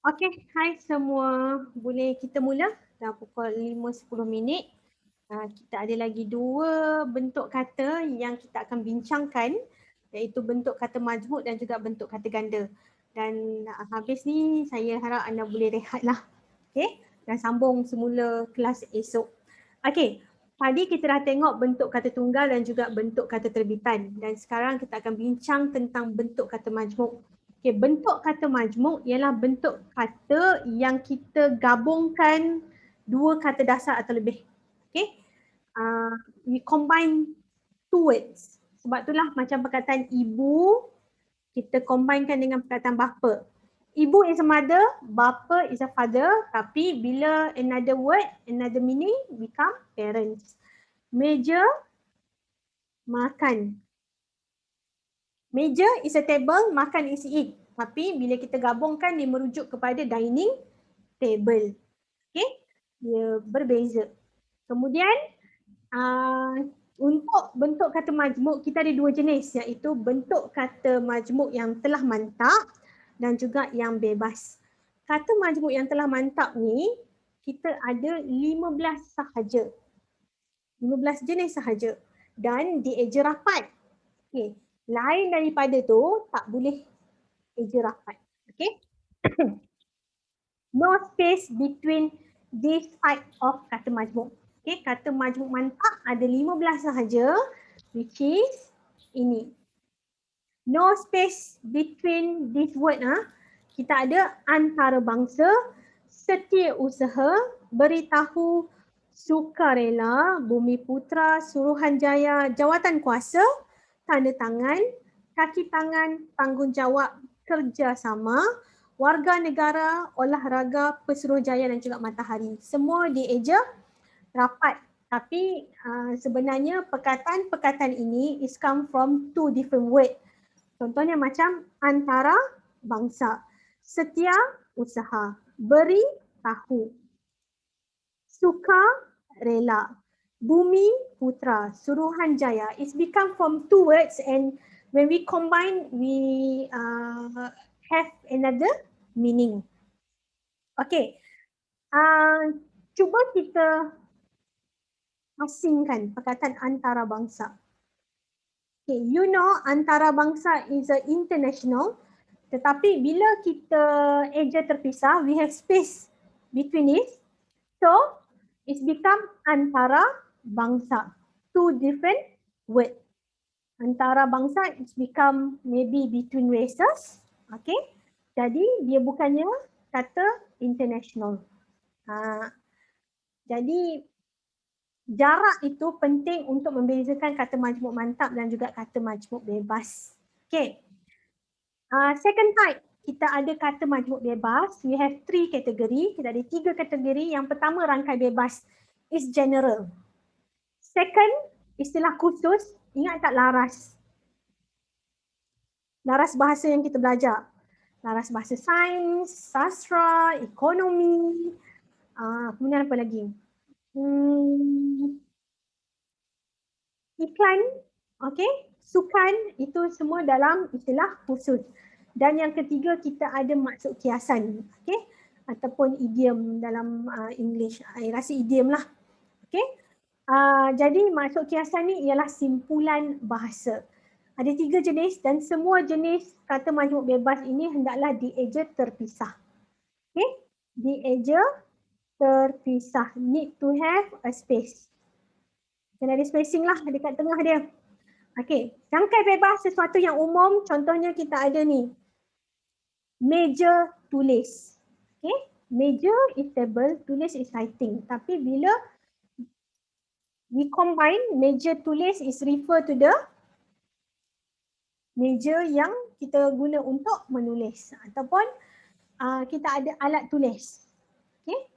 okey, hai semua. Boleh kita mula? Dah pukul 5.10 minit. Kita ada lagi 2 bentuk kata yang kita akan bincangkan, iaitu bentuk kata majmuk dan juga bentuk kata ganda. Dan habis ni saya harap anda boleh rehatlah. Okey? Dan sambung semula kelas esok. Okey, tadi kita dah tengok bentuk kata tunggal dan juga bentuk kata terbitan. Dan sekarang kita akan bincang tentang bentuk kata majmuk. Okey, bentuk kata majmuk ialah bentuk kata yang kita gabungkan 2 kata dasar atau lebih. Okey? We combine 2 words. Sebab itulah macam perkataan ibu, kita combinekan dengan perkataan bapa. Ibu is a mother, bapa is a father, tapi bila another word, another meaning become parents. Meja, makan. Meja is a table, makan is eat. Tapi bila kita gabungkan, dia merujuk kepada dining table. Okay? Dia berbeza. Kemudian, untuk bentuk kata majmuk, kita ada 2 jenis, iaitu bentuk kata majmuk yang telah mantap dan juga yang bebas. Kata majmuk yang telah mantap ni, kita ada 15 sahaja. 15 jenis sahaja. Dan dieja rapat. Okay. Lain daripada tu, tak boleh eja rapat. Okay. No space between this type of kata majmuk. Okay, kata majmuk mantap ada 15 sahaja, which is ini. No space between this word. Kita ada antarabangsa, setiausaha, beritahu, sukarela, bumi putra, suruhanjaya, jawatan kuasa, tanda tangan, kaki tangan, tanggungjawab, kerjasama, warga negara, olahraga, pesuruhjaya dan juga matahari. Semua dieja rapat. Tapi sebenarnya perkataan-perkataan ini is come from 2 different words. Contohnya macam antara bangsa, setia usaha, beri tahu, suka rela, bumi putra, suruhanjaya. It's become from 2 words and when we combine, we have another meaning. Okay, cuba kita asingkan perkataan antarabangsa. Okay, you know antarabangsa is a international, tetapi bila kita eja terpisah, we have space between it. So, it's become antarabangsa. 2 different words. Antarabangsa it's become maybe between races. Okay, jadi dia bukannya kata international. Jadi jarak itu penting untuk membezakan kata majmuk mantap dan juga kata majmuk bebas. Okay. Second type, kita ada kata majmuk bebas. We have 3 kategori. Kita ada 3 kategori. Yang pertama, rangkai bebas is general. Second, istilah khusus. Ingat tak laras? Laras bahasa yang kita belajar. Laras bahasa sains, sastra, ekonomi. Kemudian apa lagi? Iklan, okay, sukan, itu semua dalam istilah khusus. Dan yang ketiga, kita ada maksud kiasan, okay, ataupun idiom dalam English. Saya rasa idiom lah. Okay. Jadi maksud kiasan ni ialah simpulan bahasa. Ada 3 jenis dan semua jenis kata majmuk bebas ini hendaklah dieja terpisah. Okay. Dieja terpisah. Need to have a space. Kena ada spacing lah dekat tengah dia. Okey, rangkai bebas sesuatu yang umum, contohnya kita ada ni. Meja tulis. Okey, meja is table, tulis is writing. Tapi bila we combine, meja tulis is refer to the meja yang kita guna untuk menulis ataupun kita ada alat tulis. Okey,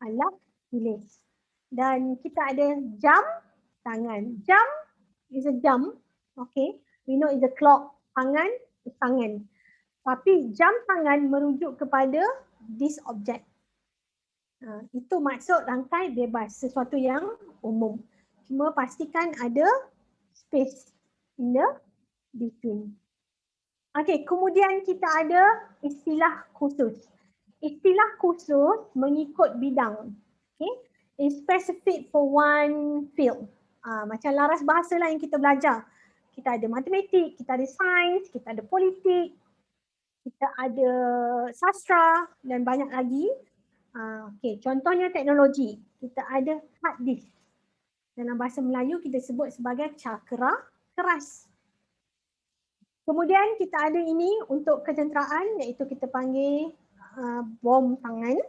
alat tulis. Dan kita ada jam tangan. Jam is a jam. Okay. We know is a clock. Tangan, tangan. Tapi jam tangan merujuk kepada this object. Itu maksud rangkai bebas, sesuatu yang umum. Cuma pastikan ada space in the between. Okey, kemudian kita ada istilah khusus. Istilah khusus mengikut bidang. Okay, is specific for one field. Macam laras bahasa lah yang kita belajar. Kita ada matematik, kita ada sains, kita ada politik, kita ada sastra dan banyak lagi. Okay, contohnya teknologi. Kita ada hard disk. Dalam bahasa Melayu kita sebut sebagai cakera keras. Kemudian kita ada ini untuk ketenteraan, iaitu kita panggil bom tangan.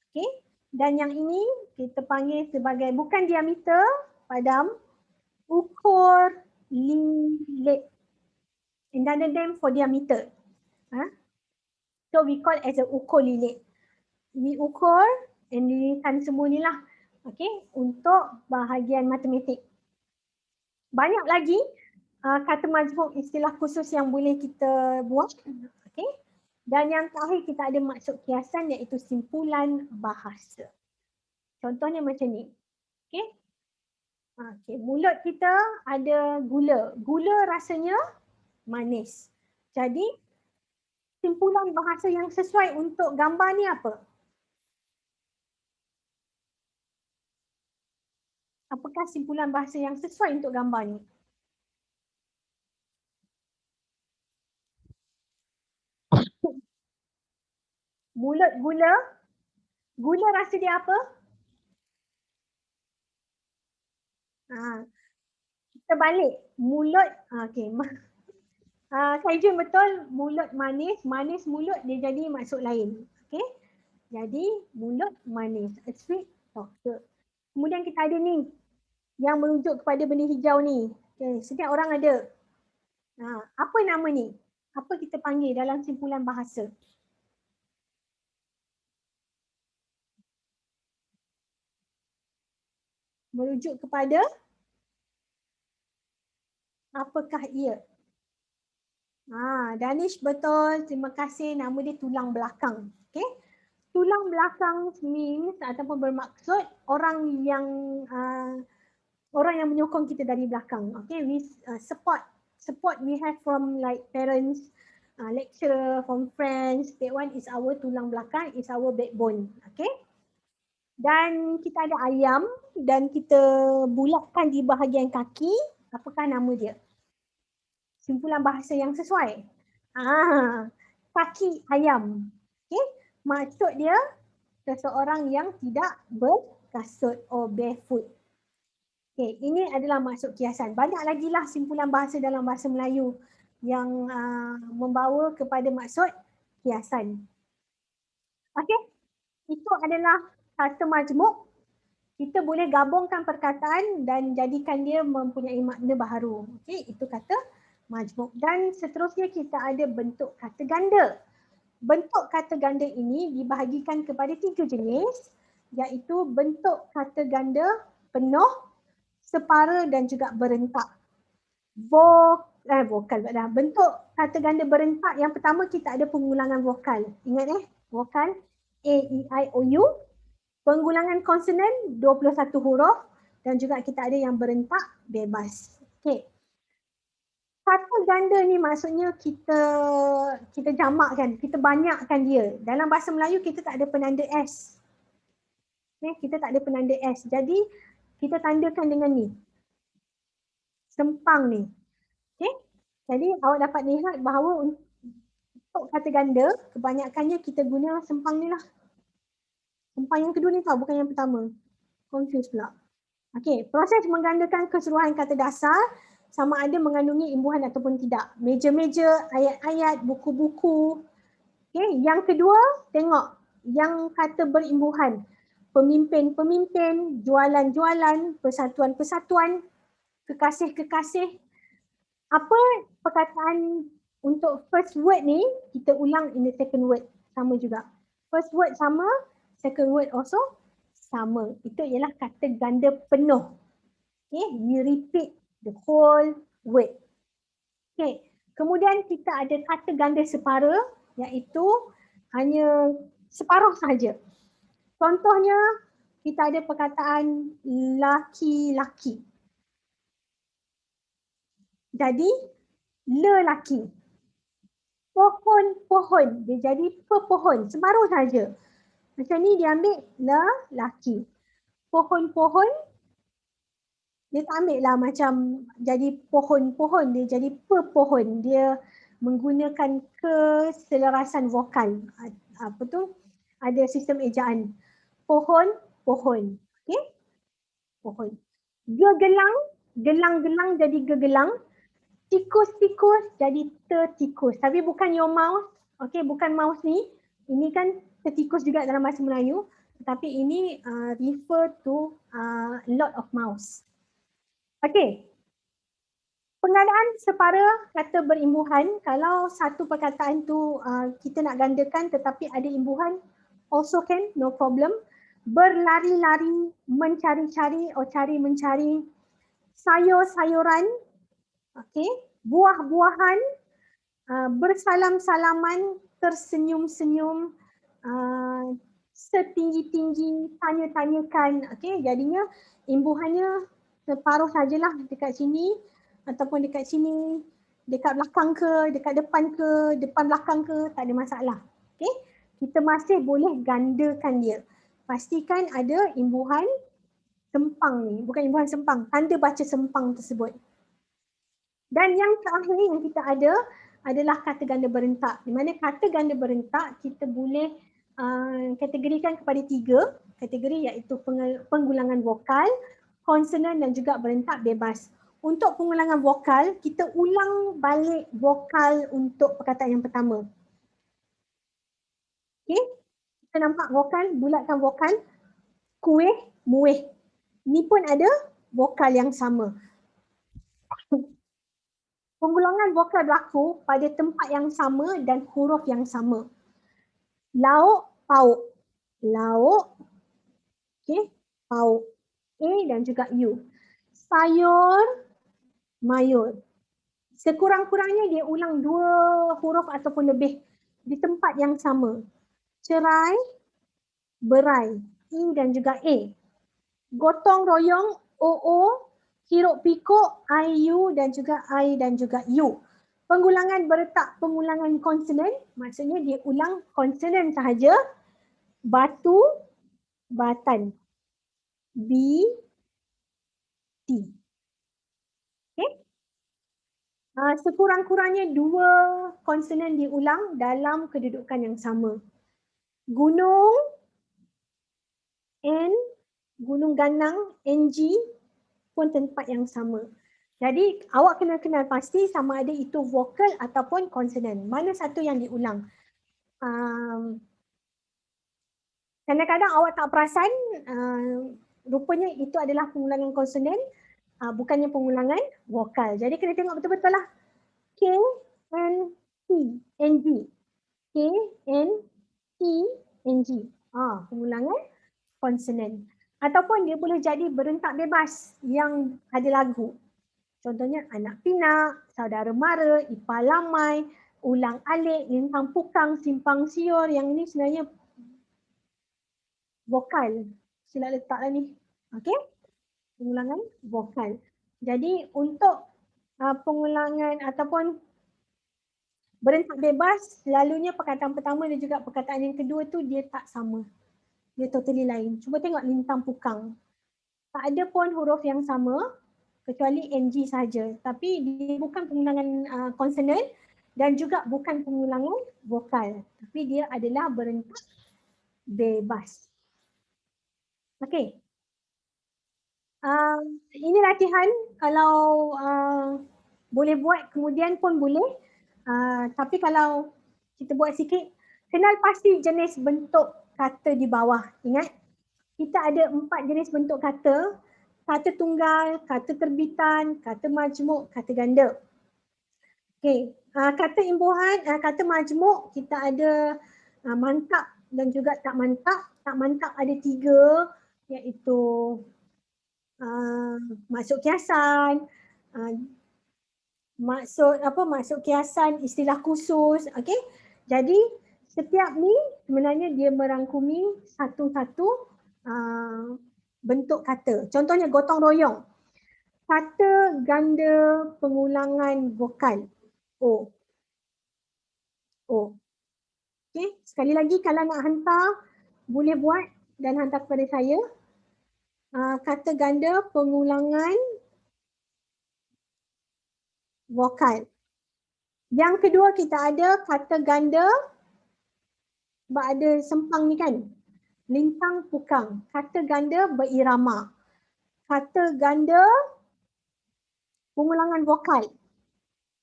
Okay. Dan yang ini kita panggil sebagai bukan diameter, padam, ukur lilit. Another name for diameter. So we call as a ukur lilit. Ini ukur dan lilitan semua ni lah. Okay, untuk bahagian matematik. Banyak lagi kata majmuk istilah khusus yang boleh kita buat. Okay. Dan yang terakhir kita ada maksud kiasan iaitu simpulan bahasa. Contohnya macam ni. Okay. Okay. Mulut kita ada gula. Gula rasanya manis. Jadi simpulan bahasa yang sesuai untuk gambar ni apa? Apakah simpulan bahasa yang sesuai untuk gambar ni? Mulut gula. Gula rasa dia apa? Kita balik. Mulut. Okay. Saya betul. Mulut manis. Manis mulut dia jadi maksud lain. Okay. Jadi mulut manis. A sweet talker. Kemudian kita ada ni. Yang merujuk kepada benda hijau ni. Okay. Setiap orang ada. Apa nama ni? Apa kita panggil dalam simpulan bahasa? Merujuk kepada apakah ia? Danish betul. Terima kasih. Nama dia tulang belakang. Okay. Tulang belakang means ataupun bermaksud orang yang menyokong kita dari belakang. Okay. We support we have from like parents, lecturer, from friends. That one is our tulang belakang, is our backbone. Okay. Dan kita ada ayam dan kita bulatkan di bahagian kaki. Apakah nama dia? Simpulan bahasa yang sesuai. Kaki ayam. Okay. Maksud dia seseorang yang tidak berkasut or barefoot. Okay. Ini adalah maksud kiasan. Banyak lagi lah simpulan bahasa dalam bahasa Melayu yang membawa kepada maksud kiasan. Okay. Itu adalah kata majmuk. Kita boleh gabungkan perkataan dan jadikan dia mempunyai makna baharu. Okay. Itu kata majmuk. Dan seterusnya kita ada bentuk kata ganda. Bentuk kata ganda ini dibahagikan kepada 3 jenis, iaitu bentuk kata ganda penuh, separa dan juga berentak. Vokal. Bentuk kata ganda berentak yang pertama kita ada pengulangan vokal. Ingat vokal A, E, I, O, U. Pengulangan konsonan 21 huruf dan juga kita ada yang berentak bebas. Okay. Kata ganda ni maksudnya kita jamakkan, kita banyakkan dia. Dalam bahasa Melayu kita tak ada penanda S. Okay, kita tak ada penanda S. Jadi kita tandakan dengan ni. Sempang ni. Okay. Jadi awak dapat lihat bahawa untuk kata ganda, kebanyakannya kita guna sempang ni lah. Sempang yang kedua ni tau, bukan yang pertama. Confuse pula. Okay, proses menggandakan keseluruhan kata dasar sama ada mengandungi imbuhan ataupun tidak. Meja-meja, ayat-ayat, buku-buku. Okay. Yang kedua, tengok yang kata berimbuhan. Pemimpin-pemimpin, jualan-jualan, persatuan-persatuan, kekasih-kekasih. Apa perkataan untuk first word ni, kita ulang in the second word. Sama juga. First word sama, second word also sama. Itu ialah kata ganda penuh. Okay. We repeat the whole word. Okey. Kemudian kita ada kata ganda separa iaitu hanya separuh sahaja. Contohnya kita ada perkataan laki-laki. Jadi lelaki. Pohon-pohon, dia jadi pepohon, separuh saja. Macam ni dia ambil lelaki. Pohon-pohon, dia tak ambil lah macam jadi pohon-pohon, dia jadi pepohon. Dia menggunakan keselarasan vokal. Apa tu? Ada sistem ejaan. Pohon-pohon. Okey? Pohon. Gegelang, gelang-gelang jadi gegelang. Tikus-tikus jadi tertikus. Tapi bukan your mouse. Okey, bukan mouse ni. Ini kan tertikus juga dalam bahasa Melayu. Tetapi ini refer to lot of mouse. Okey. Pengadaan separa kata berimbuhan. Kalau satu perkataan tu kita nak gandakan tetapi ada imbuhan, also can, no problem. Berlari-lari, mencari-cari atau cari mencari. Sayur-sayuran, okey, buah-buahan, bersalam-salaman, tersenyum-senyum, setinggi-tinggi, tanya-tanyakan. Okey, jadinya imbuhannya separuh sajalah dekat sini ataupun dekat sini, dekat belakang ke, dekat depan belakang ke, tak ada masalah. Okey, kita masih boleh gandakan dia. Pastikan ada imbuhan sempang ni, bukan imbuhan sempang, tanda baca sempang tersebut. Dan yang terakhir yang kita ada adalah kata ganda berentak. Di mana kata ganda berentak kita boleh kategorikan kepada 3 kategori iaitu pengulangan vokal, konsonan dan juga berentak bebas. Untuk pengulangan vokal, kita ulang balik vokal untuk perkataan yang pertama. Okey, kita nampak vokal, bulatkan vokal, kuih, muih. Ni pun ada vokal yang sama. Pengulangan vokal berlaku pada tempat yang sama dan huruf yang sama. Lauk, pauk. Lauk, okay, pauk. A dan juga U. Sayur, mayur. Sekurang-kurangnya dia ulang 2 huruf ataupun lebih di tempat yang sama. Cerai, berai. I dan juga A. Gotong royong, OO, hiruk pikuk, IU dan juga I dan juga U. Pengulangan beretak, pengulangan konsonan, maksudnya dia ulang konsonan sahaja. Batu, batan. B, T. Okay. Sekurang-kurangnya 2 konsonan diulang dalam kedudukan yang sama. Gunung, N, gunung ganang, NG pun tempat yang sama. Jadi awak kena kenal pasti sama ada itu vokal ataupun konsonan. Mana satu yang diulang. Kadang-kadang awak tak perasan, rupanya itu adalah pengulangan konsonan, bukannya pengulangan vokal. Jadi kena tengok betul-betul lah. K, N, T, N, G. K, N, T, N, G. Pengulangan konsonan. Ataupun dia boleh jadi berentak bebas yang ada lagu. Contohnya anak pinak, saudara mara, ipar lamai, ulang alik, lintang pukang, simpang siur. Yang ini sebenarnya vokal. Sila letaklah ni. Okey? Pengulangan vokal. Jadi untuk pengulangan ataupun berentak bebas, selalunya perkataan pertama dan juga perkataan yang kedua tu dia tak sama. Dia totally lain. Cuba tengok lintang pukang. Tak ada pun huruf yang sama kecuali NG saja. Tapi dia bukan pengulangan konsonan dan juga bukan pengulangan vokal. Tapi dia adalah berentak bebas. Okey. Ini latihan kalau boleh buat kemudian pun boleh. Tapi kalau kita buat sikit, kenal pasti jenis bentuk kata di bawah. Ingat, kita ada 4 jenis bentuk kata. Kata tunggal, kata terbitan, kata majmuk, kata ganda. Okey, kata imbuhan, kata majmuk kita ada mantap dan juga tak mantap. Tak mantap ada 3 iaitu masuk kiasan, maksud kiasan, istilah khusus, okey. Jadi setiap ni sebenarnya dia merangkumi satu-satu bentuk kata. Contohnya gotong royong. Kata ganda pengulangan vokal. O. Okey, sekali lagi kalau nak hantar boleh buat dan hantar kepada saya. Kata ganda pengulangan vokal. Yang kedua kita ada kata ganda, sebab ada sempang ni kan. Lintang pukang. Kata ganda berirama. Kata ganda pengulangan vokal.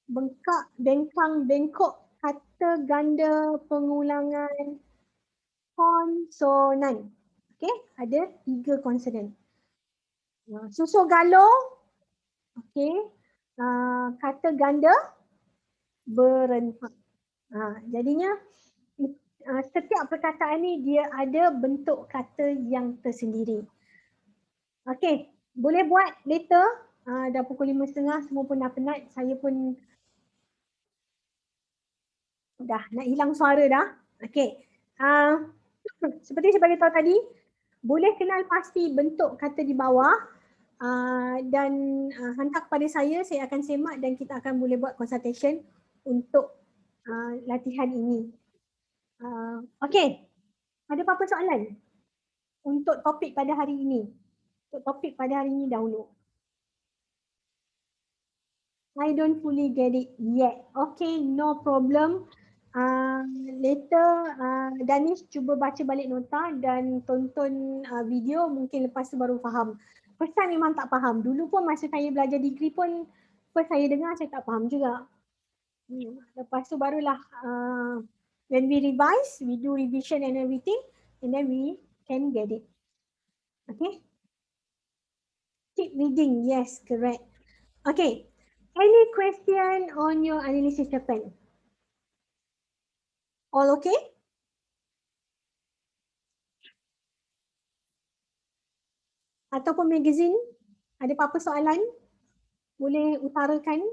Bengkak, bengkang, bengkok. Kata ganda pengulangan konsonan. Okey, ada 3 konsonan. Susu galon. Okey. Kata ganda berentak. Jadinya setiap perkataan ni dia ada bentuk kata yang tersendiri. Okey, boleh buat later. Dah pukul 5.30, semua pun dah penat. Saya pun dah nak hilang suara dah. Okey. Seperti saya bagi tahu tadi, boleh kenal pasti bentuk kata di bawah dan hantar kepada saya akan semak dan kita akan boleh buat consultation untuk latihan ini. Okey, ada apa-apa soalan untuk topik pada hari ini? Untuk topik pada hari ini dahulu. I don't fully get it yet. Okay, no problem. Later Danish cuba baca balik nota dan tonton video, mungkin lepas tu baru faham. First time memang tak faham. Dulu pun masa saya belajar degree pun first saya dengar saya tak faham juga. Lepas tu barulah when we revise, we do revision and everything and then we can get it. Okay. Keep reading, yes, correct. Okay. Any question on your analysis Japan? All okay? Ataupun magazine? Ada apa-apa soalan? Boleh utarakan?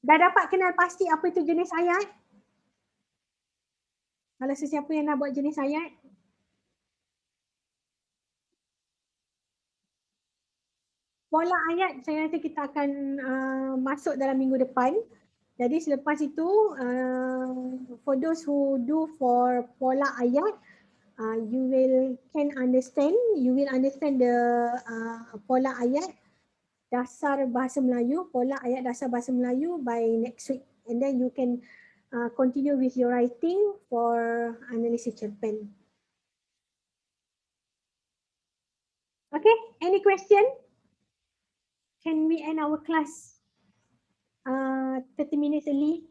Dah dapat kenal pasti apa itu jenis ayat? Kalau sesiapa yang nak buat jenis ayat? Pola ayat saya rasa kita akan masuk dalam minggu depan. Jadi selepas itu, for those who do for pola ayat, you will understand the pola ayat dasar bahasa Melayu, pola ayat dasar bahasa Melayu by next week, and then you can continue with your writing for analysis cerpen. Okay, any question? Can we end our class 30 minutes early?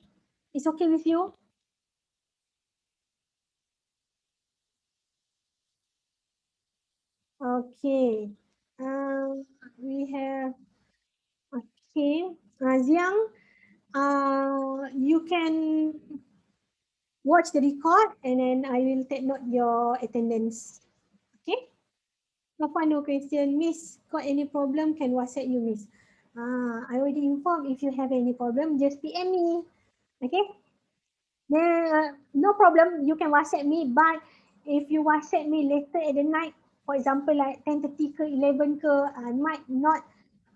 It's okay with you? Okay. We have, okay. Ziang, you can watch the record and then I will take note your attendance. Okay? Papa, no question. Miss, got any problem? Can WhatsApp you, Miss. I already informed. If you have any problem, just PM me. Okay? No problem. You can WhatsApp me. But if you WhatsApp me later at the night, for example, like 10:30 ke 11 ke, I might not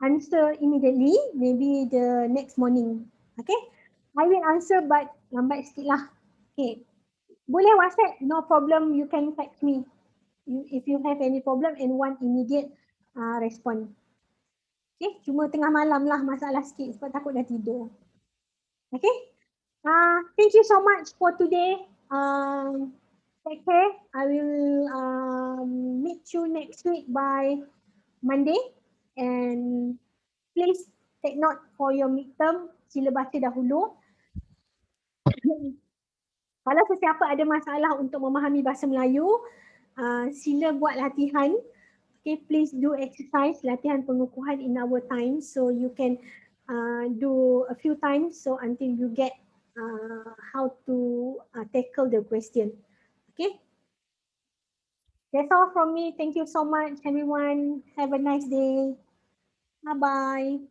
answer immediately. Maybe the next morning. Okay? I will answer but lambat sikit lah. Okay. Boleh WhatsApp. No problem. You can text me. If you have any problem and want immediate respond. Okay, cuma tengah malam lah masalah sikit sebab takut dah tidur. Okay, thank you so much for today. Take care. I will meet you next week by Monday and please take note for your midterm. Sila baca dahulu. Kalau sesiapa ada masalah untuk memahami bahasa Melayu, sila buat latihan. Okay, please do exercise, latihan pengukuhan in our time, so you can do a few times so until you get how to tackle the question. Okay, that's all from me. Thank you so much, everyone. Have a nice day. Bye bye.